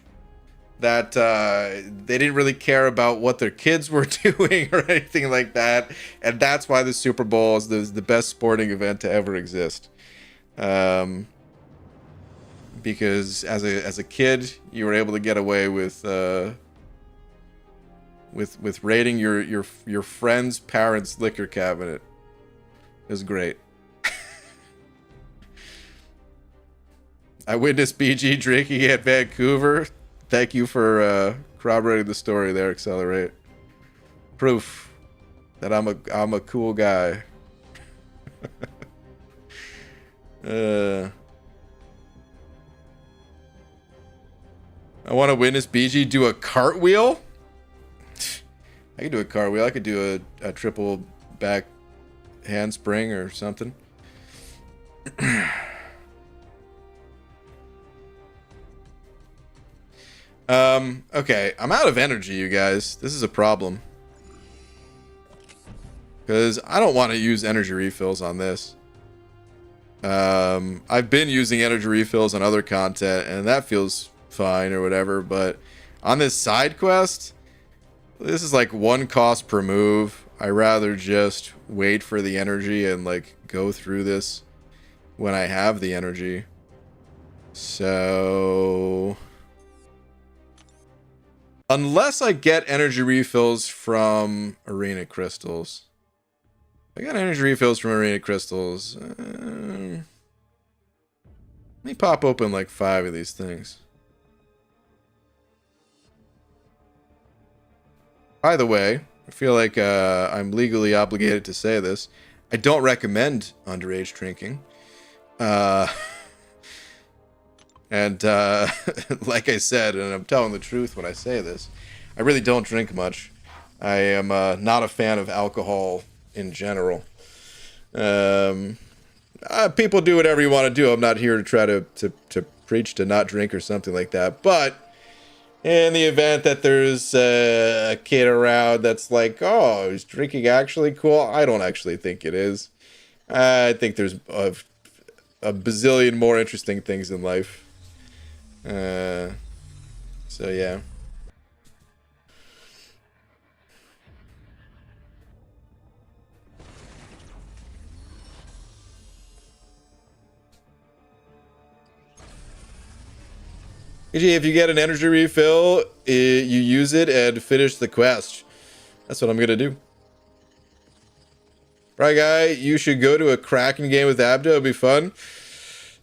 that they didn't really care about what their kids were doing or anything like that. And that's why the Super Bowl is the best sporting event to ever exist. Because as a kid, you were able to get away with raiding your friend's parents' liquor cabinet. It was great. I witnessed BG drinking at Vancouver. Thank you for corroborating the story there, Accelerate. Proof that I'm a cool guy. I want to witness BG do a cartwheel. I could do a cartwheel. I could do a triple back handspring or something. Okay, I'm out of energy, you guys. This is a problem. Because I don't want to use energy refills on this. I've been using energy refills on other content, and that feels fine or whatever, but on this side quest, this is like 1 cost per move. I rather just wait for the energy and like go through this when I have the energy. So unless I get energy refills from arena crystals. I got energy refills from arena crystals. Let me pop open like 5 of these things. By the way, I feel like I'm legally obligated to say this. I don't recommend underage drinking. And like I said, and I'm telling the truth when I say this, I really don't drink much. I am not a fan of alcohol in general. People do whatever you want to do. I'm not here to try to preach to not drink or something like that. But in the event that there's a kid around that's like, oh, is drinking actually cool? I don't actually think it is. I think there's a bazillion more interesting things in life. So yeah. If you get an energy refill, you use it and finish the quest. That's what I'm gonna do. Right, guy, you should go to a Kraken game with Abdo. It'd be fun.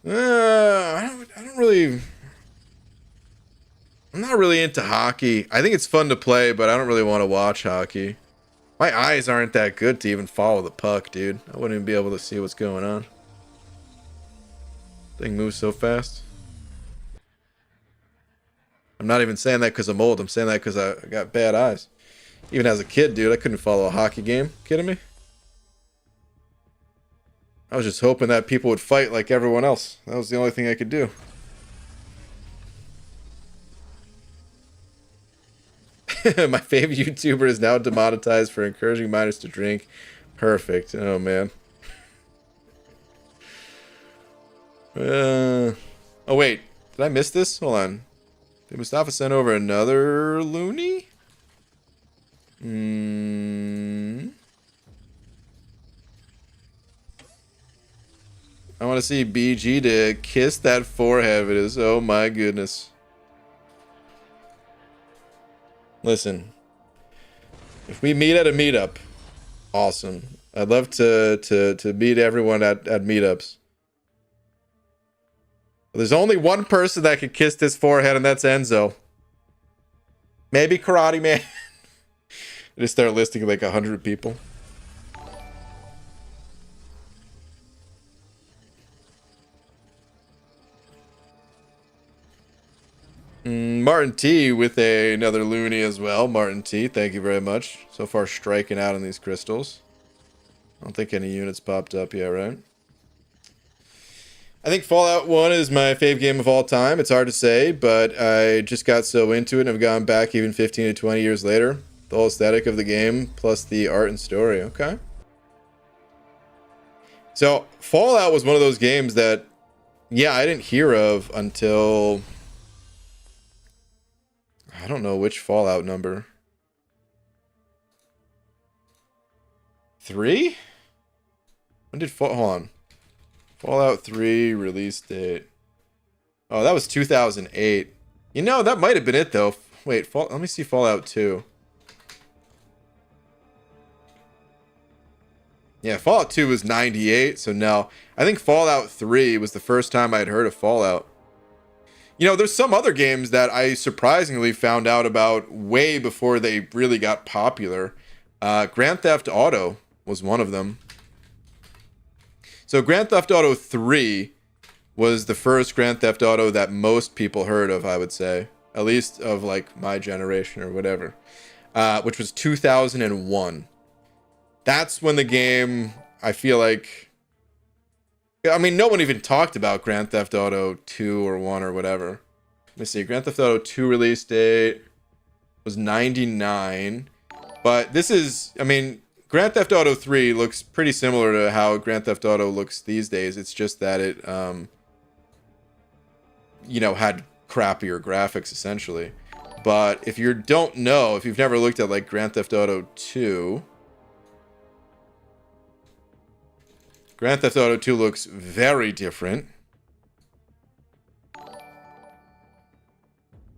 I don't really. I'm not really into hockey. I think it's fun to play, but I don't really want to watch hockey. My eyes aren't that good to even follow the puck, dude. I wouldn't even be able to see what's going on. Thing moves so fast. I'm not even saying that because I'm old. I'm saying that because I got bad eyes. Even as a kid, dude, I couldn't follow a hockey game. Kidding me? I was just hoping that people would fight like everyone else. That was the only thing I could do. My favorite YouTuber is now demonetized for encouraging minors to drink. Perfect. Oh, man. Oh, wait. Did I miss this? Hold on. Did Mustafa send over another loony? I want to see BG to kiss that forehead of his. Oh my goodness. Listen, if we meet at a meetup, awesome. I'd love to meet everyone at meetups. There's only one person that could kiss this forehead, and that's Enzo. Maybe Karate Man. Just start listing like 100 people. Martin T with another loony as well. Martin T, thank you very much. So far striking out on these crystals. I don't think any units popped up yet, right? I think Fallout 1 is my fave game of all time. It's hard to say, but I just got so into it and have gone back even 15 to 20 years later. The whole aesthetic of the game, plus the art and story. Okay. So, Fallout was one of those games that, yeah, I didn't hear of until... I don't know which Fallout number. 3? When did hold on. Fallout 3 release date. Oh, that was 2008. You know, that might have been it though. Wait, let me see Fallout 2. Yeah, Fallout 2 was 98, so no. I think Fallout 3 was the first time I'd heard of Fallout. You know, there's some other games that I surprisingly found out about way before they really got popular. Grand Theft Auto was one of them. So Grand Theft Auto 3 was the first Grand Theft Auto that most people heard of, I would say. At least of, like, my generation or whatever. Which was 2001. That's when the game, I feel like... I mean, no one even talked about Grand Theft Auto 2 or 1 or whatever. Let me see. Grand Theft Auto 2 release date was 99. But this is, I mean... Grand Theft Auto 3 looks pretty similar to how Grand Theft Auto looks these days. It's just that it, you know, had crappier graphics, essentially. But if you don't know, if you've never looked at, like, Grand Theft Auto 2... Grand Theft Auto 2 looks very different.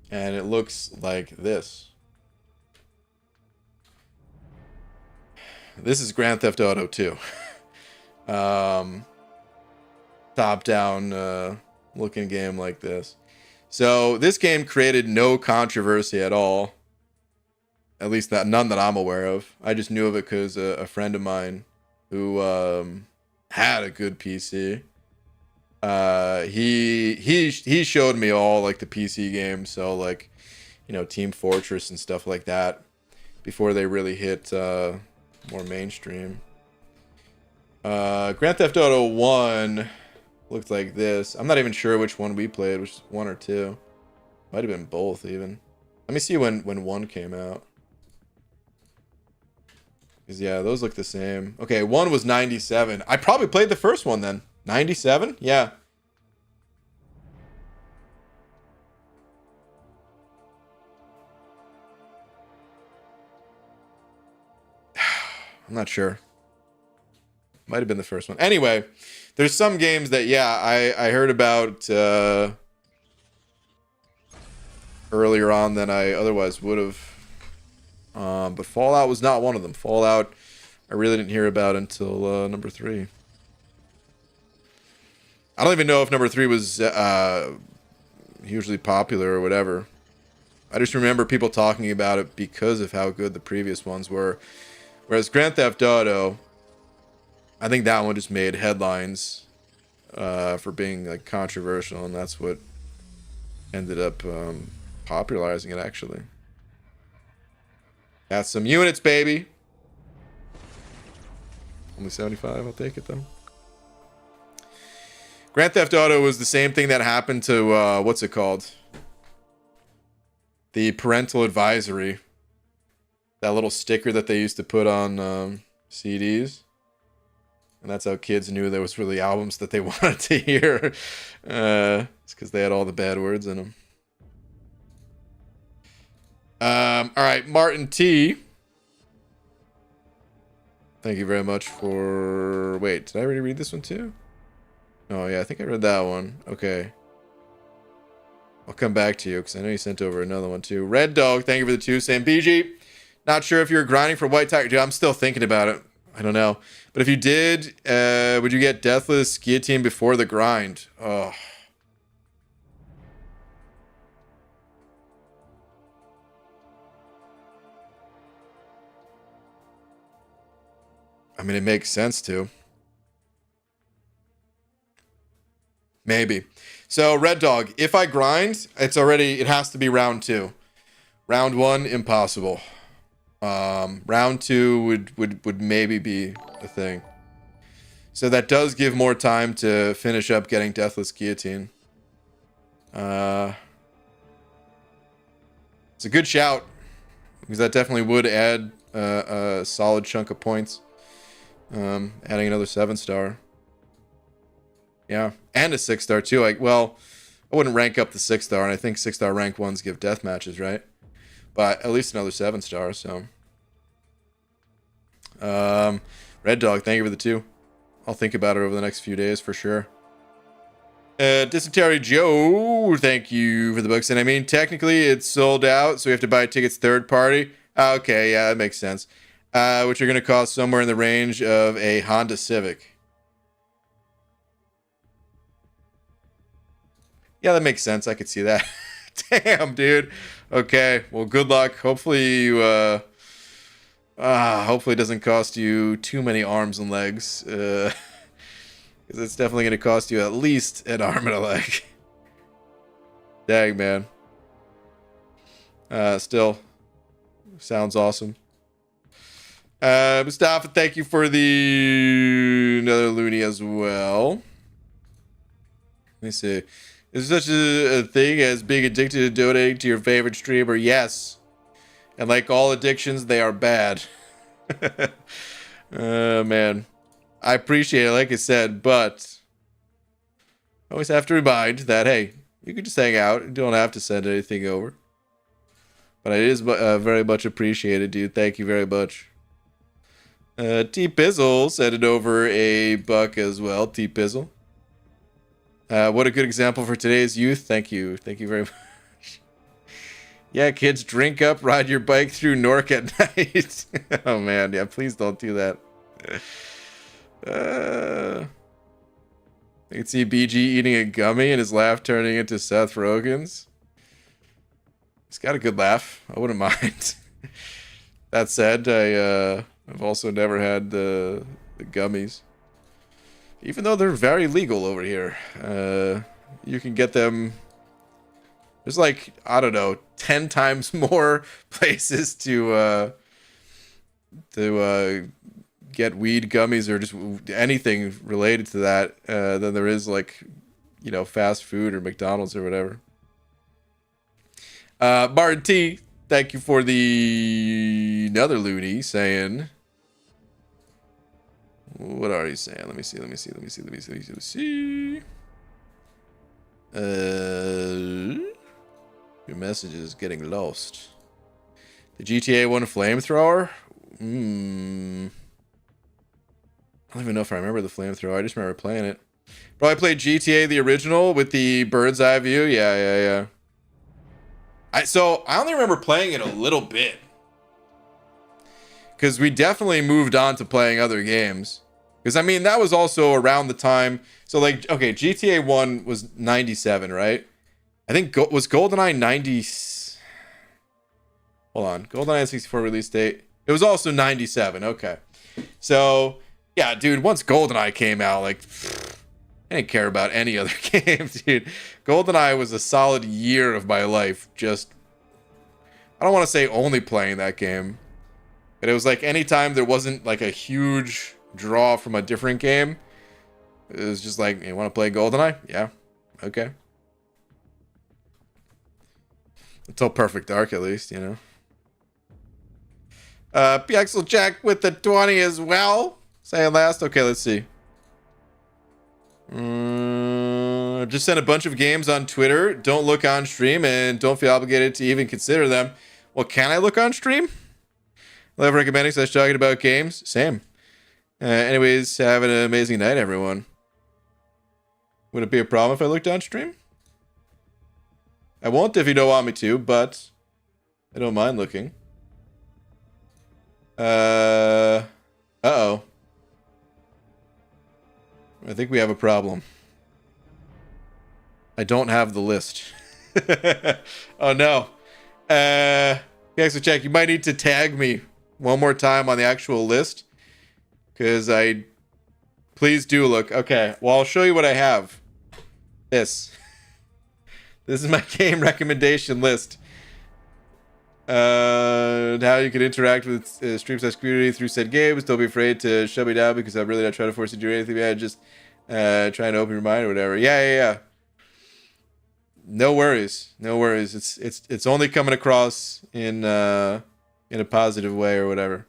And it looks like this. This is Grand Theft Auto 2. Top-down looking game like this. So this game created no controversy at all. At least none that I'm aware of. I just knew of it because a friend of mine who had a good PC. He showed me all like the PC games, so like, you know, Team Fortress and stuff like that before they really hit more mainstream. Grand Theft Auto 1 looked like this. I'm not even sure which one we played, which is 1 or 2. Might have been both even. Let me see when 1 came out. Because yeah, those look the same. Okay, 1 was 97. I probably played the first one then. 97? Yeah. I'm not sure. Might have been the first one. Anyway, there's some games that, yeah, I heard about earlier on than I otherwise would have. But Fallout was not one of them. Fallout, I really didn't hear about until number 3. I don't even know if number 3 was hugely popular or whatever. I just remember people talking about it because of how good the previous ones were. Whereas Grand Theft Auto, I think that one just made headlines for being like controversial, and that's what ended up popularizing it, actually. Got some units, baby. Only 75, I'll take it though. Grand Theft Auto was the same thing that happened to, what's it called? The parental advisory. That little sticker that they used to put on CDs. And that's how kids knew there was really albums that they wanted to hear. It's because they had all the bad words in them. All right, Martin T. Thank you very much for... Wait, did I already read this one too? Oh, yeah, I think I read that one. Okay. I'll come back to you because I know you sent over another one too. Red Dog, thank you for the 2. Saying BG, not sure if you're grinding for White Tiger. Dude, I'm still thinking about it. I don't know. But if you did, would you get Deathless Guillotine before the grind? Oh. I mean, it makes sense to. Maybe. So, Red Dog, if I grind, it has to be round 2. Round 1, impossible. Round 2 would maybe be a thing. So that does give more time to finish up getting Deathless Guillotine. It's a good shout, because that definitely would add a solid chunk of points. Adding another 7-star. Yeah, and a 6-star too. I wouldn't rank up the 6-star, and I think 6-star rank 1s give death matches, right? But at least another 7-star, so. Red Dog, thank you for the 2. I'll think about it over the next few days for sure. Dysentery Joe, thank you for the books. And I mean, technically it's sold out, so we have to buy tickets third party. Okay, yeah, that makes sense. Which are going to cost somewhere in the range of a Honda Civic. Yeah, that makes sense. I could see that. Damn, dude. Okay, well, good luck. Hopefully you, hopefully it doesn't cost you too many arms and legs. Because it's definitely going to cost you at least an arm and a leg. Dang, man. Still, sounds awesome. Mustafa, thank you for the another loony as well. Let me see. Is there such a thing as being addicted to donating to your favorite streamer? Yes. And like all addictions, they are bad. Man. I appreciate it, like I said, but I always have to remind that, hey, you can just hang out. You don't have to send anything over. But it is very much appreciated, dude. Thank you very much. T-Pizzle sent it over a buck as well. T-Pizzle. What a good example for today's youth. Thank you. Thank you very much. Yeah, kids, drink up, ride your bike through Nork at night. Oh, man. Yeah, please don't do that. I can see BG eating a gummy and his laugh turning into Seth Rogen's. He's got a good laugh. I wouldn't mind. That said, I've also never had the gummies. Even though they're very legal over here. You can get them. There's like, I don't know, 10 times more places to get weed gummies or just anything related to that than there is, like, you know, fast food or McDonald's or whatever. Martin T, thank you for the another loony saying. What are you saying? Let me see. Your message is getting lost. The GTA 1 flamethrower? I don't even know if I remember the flamethrower. I just remember playing it. Bro, I played GTA the original with the bird's eye view. Yeah. So I only remember playing it a little bit. Because we definitely moved on to playing other games. Because, I mean, that was also around the time. So, like, okay, GTA 1 was 97, right? I think, was GoldenEye 90... Hold on. GoldenEye 64 release date. It was also 97. Okay. So, yeah, dude, once GoldenEye came out, like, I didn't care about any other game, dude. GoldenEye was a solid year of my life. Just, I don't want to say only playing that game. But it was like anytime there wasn't like a huge draw from a different game, it was just like, you want to play GoldenEye? Yeah. Okay. Until Perfect Dark, at least, you know. Pixel Jack with the 20 as well. Saying last. Okay, let's see. Just sent a bunch of games on Twitter. Don't look on stream and don't feel obligated to even consider them. Well, can I look on stream? Love recommending / talking about games. Same. Anyways, have an amazing night, everyone. Would it be a problem if I looked on stream? I won't if you don't want me to, but I don't mind looking. Uh-oh. I think we have a problem. I don't have the list. Oh no. Yeah, so check. You might need to tag me one more time on the actual list, because please do look. Okay, well, I'll show you what I have. This is my game recommendation list. How you can interact with stream/slash community through said games. Don't be afraid to shut me down, because I'm really not trying to force you to do anything. Yeah, just trying to open your mind or whatever. Yeah. No worries. It's only coming across in a positive way or whatever.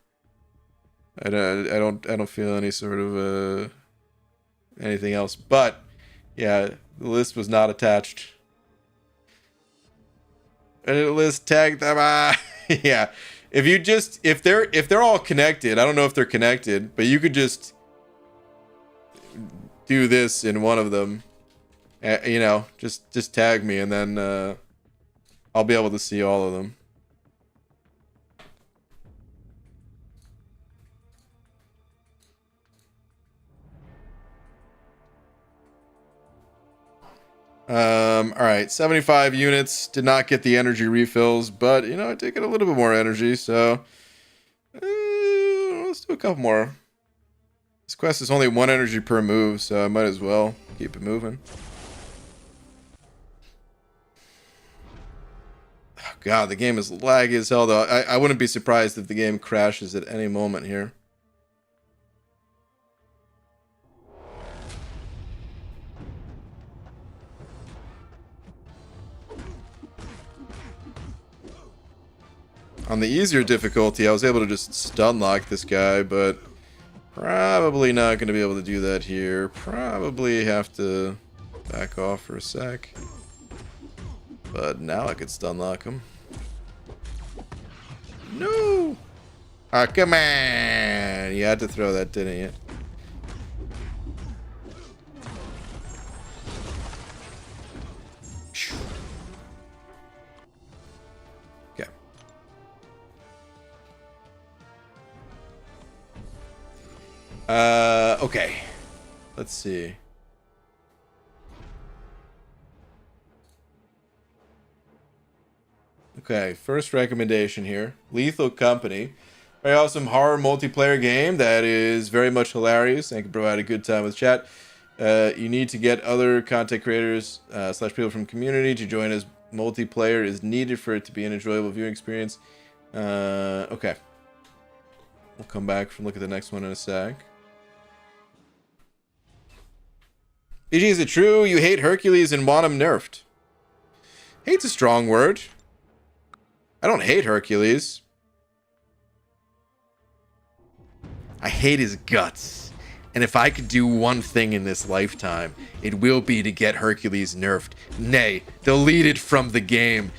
I don't feel any sort of anything else. But yeah, the list was not attached. Edit list, tag them. Yeah. If they're all connected, I don't know if they're connected, but you could just do this in one of them. You know, just tag me, and then I'll be able to see all of them. All right, 75 units. Did not get the energy refills, but you know, I did get a little bit more energy, so let's do a couple more. This quest is only 1 energy per move, so I might as well keep it moving. Oh god, the game is laggy as hell, though. I wouldn't be surprised if the game crashes at any moment here. On the easier difficulty, I was able to just stun lock this guy, but probably not going to be able to do that here. Probably have to back off for a sec. But now I could stun lock him. No! Ah, come on! You had to throw that, didn't you? Okay. Okay. Let's see. Okay, first recommendation here. Lethal Company. Very awesome horror multiplayer game that is very much hilarious and can provide a good time with chat. You need to get other content creators / people from community to join as multiplayer is needed for it to be an enjoyable viewing experience. Okay. We'll come back and look at the next one in a sec. BG, is it true you hate Hercules and want him nerfed? Hate's a strong word. I don't hate Hercules. I hate his guts. And if I could do one thing in this lifetime, it will be to get Hercules nerfed. Nay, deleted from the game.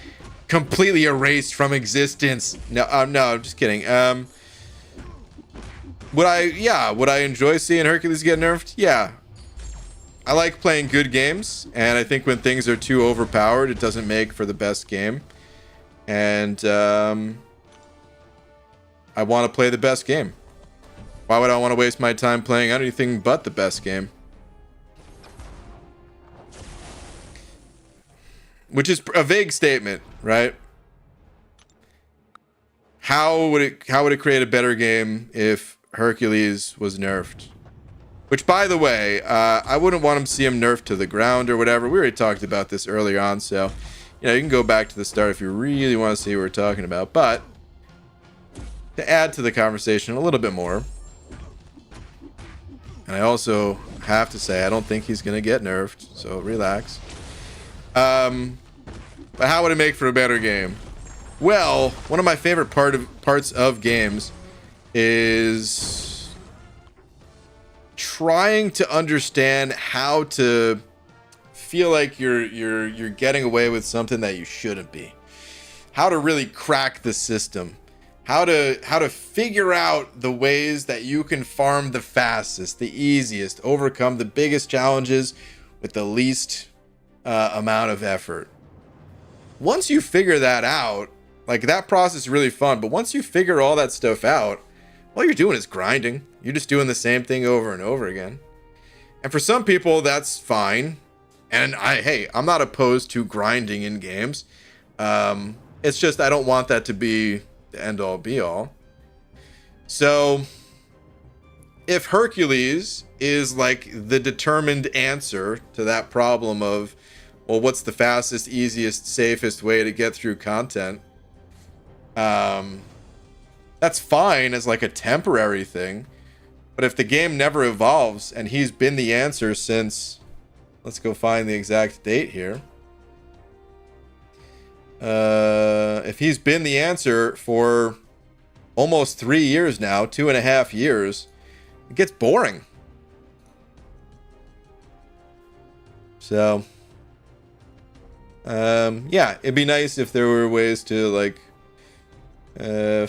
Completely erased from existence. No, I'm just kidding. Would I enjoy seeing Hercules get nerfed? Yeah. I like playing good games, and I think when things are too overpowered, it doesn't make for the best game. And I want to play the best game. Why would I want to waste my time playing anything but the best game? Which is a vague statement, right? How would it create a better game if Hercules was nerfed? Which, by the way, I wouldn't want him to see him nerfed to the ground or whatever. We already talked about this earlier on, so you know, you can go back to the start if you really want to see what we're talking about. But to add to the conversation a little bit more, and I also have to say I don't think he's going to get nerfed, so relax. But how would it make for a better game? Well, one of my favorite parts of games is trying to understand how to feel like you're getting away with something that you shouldn't be. How to really crack the system. How to figure out the ways that you can farm the fastest, the easiest, overcome the biggest challenges with the least amount of effort. once you figure that out, like that process is really fun. But once you figure all that stuff out, all you're doing is grinding. You're just doing the same thing over and over again. And for some people, that's fine. And hey, I'm not opposed to grinding in games. It's just I don't want that to be the end all be all. So if Hercules is like the determined answer to that problem of, well, what's the fastest, easiest, safest way to get through content? That's fine as like a temporary thing. But if the game never evolves and he's been the answer since, let's go find the exact date here. If he's been the answer for almost 3 years now, 2.5 years, it gets boring. So, yeah, it'd be nice if there were ways to like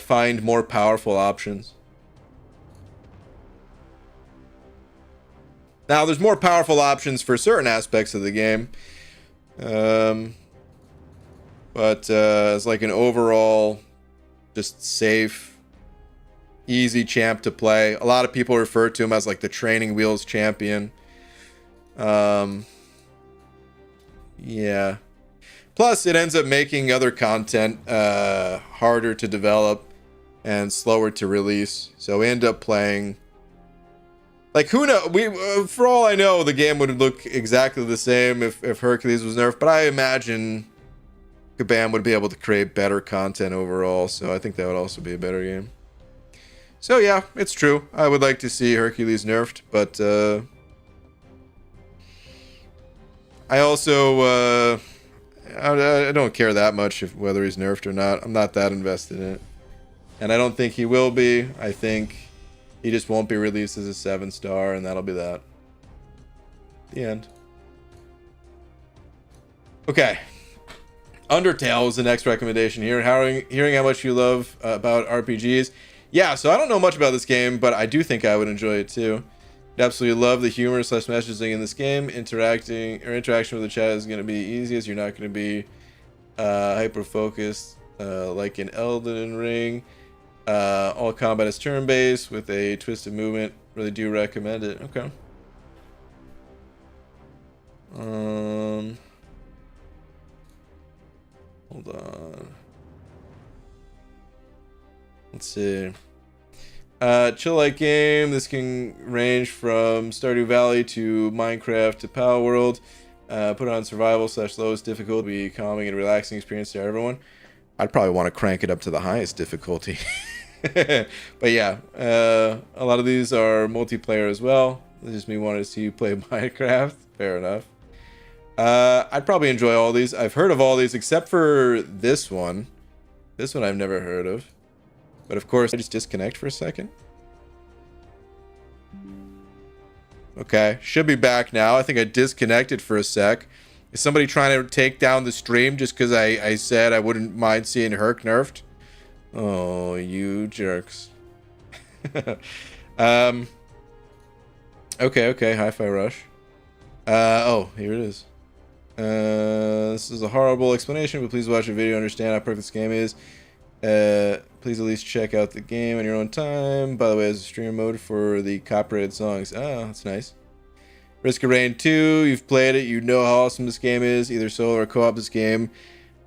find more powerful options. Now, there's more powerful options for certain aspects of the game. But as like an overall, just safe, easy champ to play. A lot of people refer to him as like the training wheels champion. Yeah. Plus, it ends up making other content harder to develop and slower to release. So we end up playing... Like, who knows? For all I know, the game would look exactly the same if Hercules was nerfed. But I imagine Kabam would be able to create better content overall. So I think that would also be a better game. So yeah, it's true. I would like to see Hercules nerfed. But I also... I don't care that much whether he's nerfed or not. I'm not that invested in it. And I don't think he will be. I think... he just won't be released as a 7-star, and that'll be that. The end. Okay. Undertale is the next recommendation here. Hearing how much you love about RPGs. Yeah, so I don't know much about this game, but I do think I would enjoy it too. I absolutely love the humor / messaging in this game. Interaction with the chat is going to be easy, as you're not going to be hyper-focused like in Elden Ring. All combat is turn-based with a twisted movement. Really do recommend it. Okay. Hold on. Let's see. Chill like game. This can range from Stardew Valley to Minecraft to Power World. Put on survival / lowest difficulty. Be calming and relaxing experience to everyone. I'd probably want to crank it up to the highest difficulty. But yeah, a lot of these are multiplayer as well. It's just me wanting to see you play Minecraft. Fair enough. I'd probably enjoy all these. I've heard of all these except for this one. This one I've never heard of. But of course, I just disconnect for a second. Okay, should be back now. I think I disconnected for a sec. Is somebody trying to take down the stream just because I said I wouldn't mind seeing Herc nerfed? Oh, you jerks. Okay, Hi-Fi Rush. Oh, here it is. This is a horrible explanation, but please watch the video to understand how perfect this game is. Please at least check out the game on your own time. By the way, there's a stream mode for the copyrighted songs. Oh, that's nice. Risk of Rain 2, you've played it, you know how awesome this game is. Either solo or co-op this game.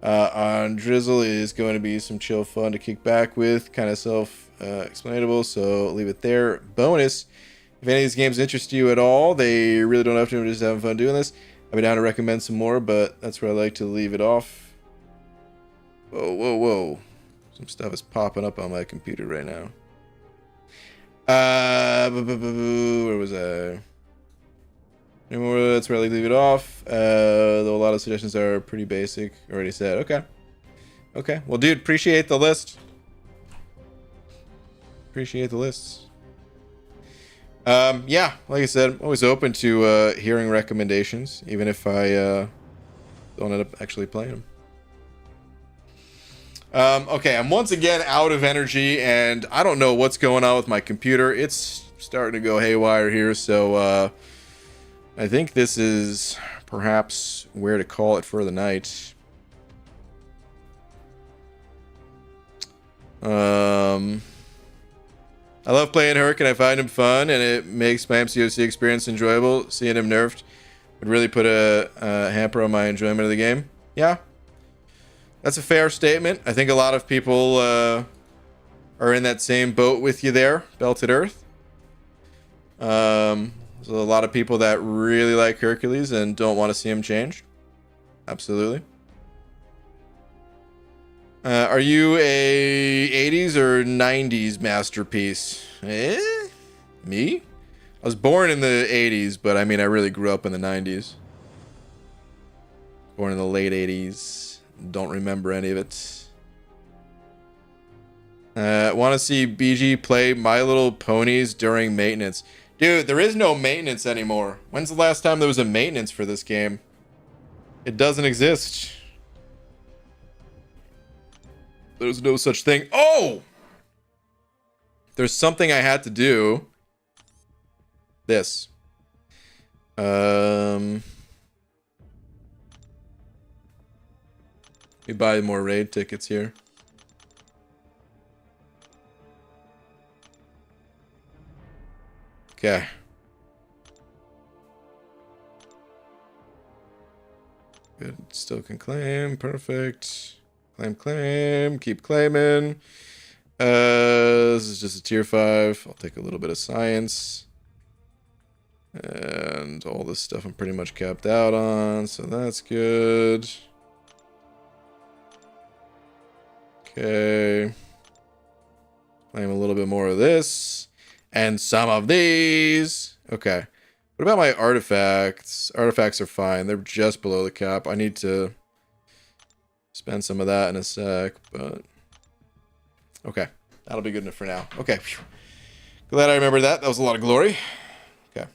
On Drizzle is going to be some chill fun to kick back with. Kind of self-explainable, so leave it there. Bonus, if any of these games interest you at all, they really don't have to, I'm just having fun doing this. I'd be down to recommend some more, but that's where I like to leave it off. Whoa, whoa, whoa. Some stuff is popping up on my computer right now. Where was I? Anymore, that's where I like to leave it off. Though a lot of suggestions are pretty basic. Already said. Okay. Okay. Well, dude, appreciate the list. Appreciate the lists. Yeah, like I said, I'm always open to hearing recommendations, even if I don't end up actually playing them. Okay, I'm once again out of energy, and I don't know what's going on with my computer. It's starting to go haywire here, so I think this is perhaps where to call it for the night. I love playing Herc and I find him fun and it makes my MCOC experience enjoyable. Seeing him nerfed would really put a hamper on my enjoyment of the game. Yeah, that's a fair statement. I think a lot of people are in that same boat with you there, Belted Earth. There's a lot of people that really like Hercules and don't want to see him change. Absolutely. Are you a 80s or 90s masterpiece? Me? I was born in the 80s, but I mean, I really grew up in the 90s. Born in the late 80s. Don't remember any of it. Want to see BG play My Little Ponies during maintenance. Dude, there is no maintenance anymore. When's the last time there was a maintenance for this game? It doesn't exist. There's no such thing. Oh! There's something I had to do. This. Let me buy more raid tickets here. Okay. Good. Still can claim. Perfect. Claim. Keep claiming. This is just a tier 5. I'll take a little bit of science. And all this stuff I'm pretty much capped out on, so that's good. Okay. Claim a little bit more of this. And some of these. Okay. What about my artifacts? Artifacts are fine. They're just below the cap. I need to spend some of that in a sec, but... Okay. That'll be good enough for now. Okay. Whew. Glad I remembered that. That was a lot of glory. Okay.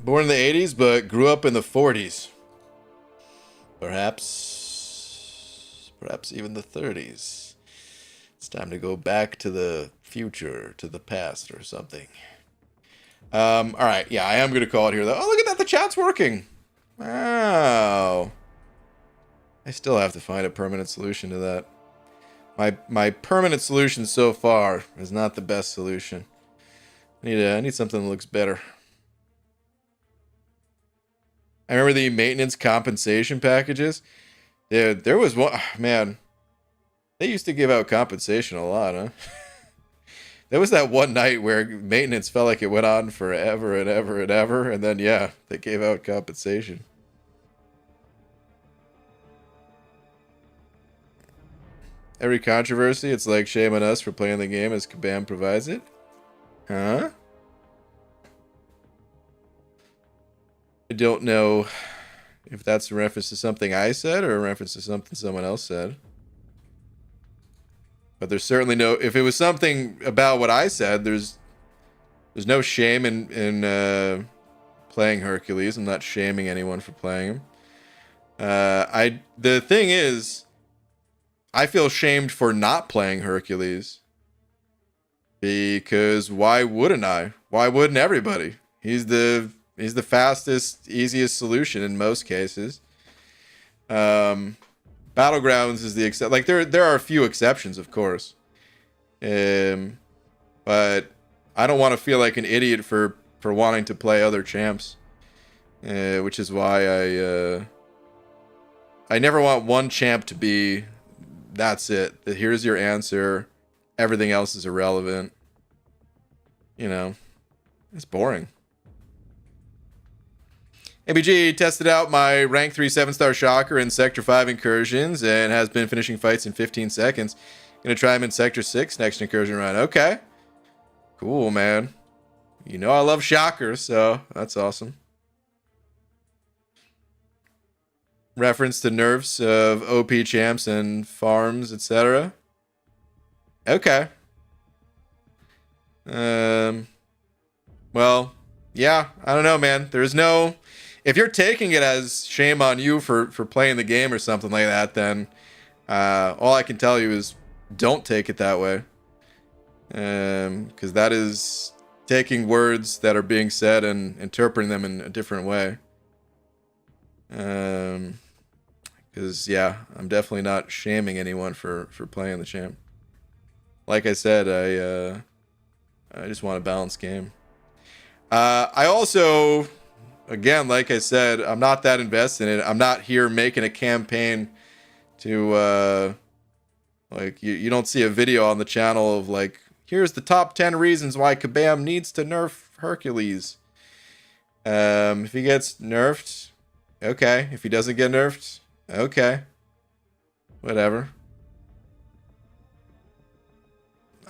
Born in the 80s, but grew up in the 40s. Perhaps even the 30s. It's time to go back to the future, to the past or something. All right. Yeah, I am going to call it here, though. Oh, look at that. The chat's working. Wow. I still have to find a permanent solution to that. My permanent solution so far is not the best solution. I need something that looks better. I remember the maintenance compensation packages. Dude, there was one... Man, they used to give out compensation a lot, huh? There was that one night where maintenance felt like it went on forever and ever and ever. And then, yeah, they gave out compensation. Every controversy, it's like shame on us for playing the game as Kabam provides it. Huh? I don't know if that's a reference to something I said or a reference to something someone else said. But there's certainly no... If it was something about what I said, there's no shame in playing Hercules. I'm not shaming anyone for playing him. The thing is, I feel shamed for not playing Hercules. Because why wouldn't I? Why wouldn't everybody? He's the fastest, easiest solution in most cases. Battlegrounds is the exception. Like there are a few exceptions, of course. But I don't want to feel like an idiot for wanting to play other champs. Which is why I never want one champ to be that's it. Here's your answer. Everything else is irrelevant. You know, it's boring. ABG tested out my rank 3 7-star shocker in Sector 5 incursions and has been finishing fights in 15 seconds. Gonna try him in Sector 6 next incursion run. Okay. Cool, man. You know I love shockers, so that's awesome. Reference to nerfs of OP champs and farms, etc. Okay. Well, yeah, I don't know, man. There's no... If you're taking it as shame on you for playing the game or something like that, then all I can tell you is don't take it that way. Because that is taking words that are being said and interpreting them in a different way. Because yeah, I'm definitely not shaming anyone for playing the champ. Like I said, I just want a balanced game. I also, again, like I said, I'm not that invested in it. I'm not here making a campaign to like you don't see a video on the channel of like, here's the top 10 reasons why Kabam needs to nerf Hercules. If he gets nerfed, okay. If he doesn't get nerfed, okay. Whatever.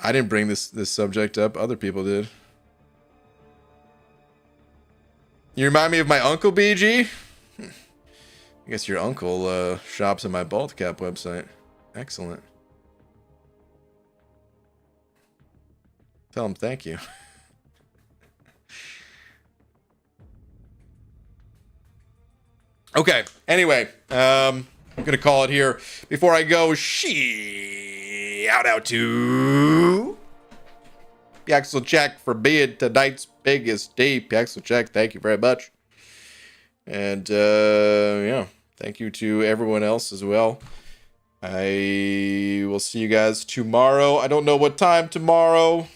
I didn't bring this subject up. Other people did. You remind me of my uncle, BG? I guess your uncle shops at my Bald Cap website. Excellent. Tell him thank you. Okay, anyway, I'm gonna call it here. Before I go, shout out to Pixel Check for being tonight's biggest day. Pixel Check, thank you very much. And yeah, thank you to everyone else as well. I will see you guys tomorrow. I don't know what time tomorrow.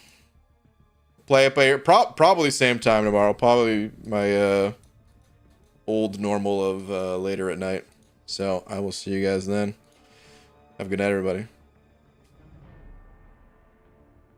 Play it by probably same time tomorrow. Probably my old normal of later at night. So I will see you guys then. Have a good night, everybody.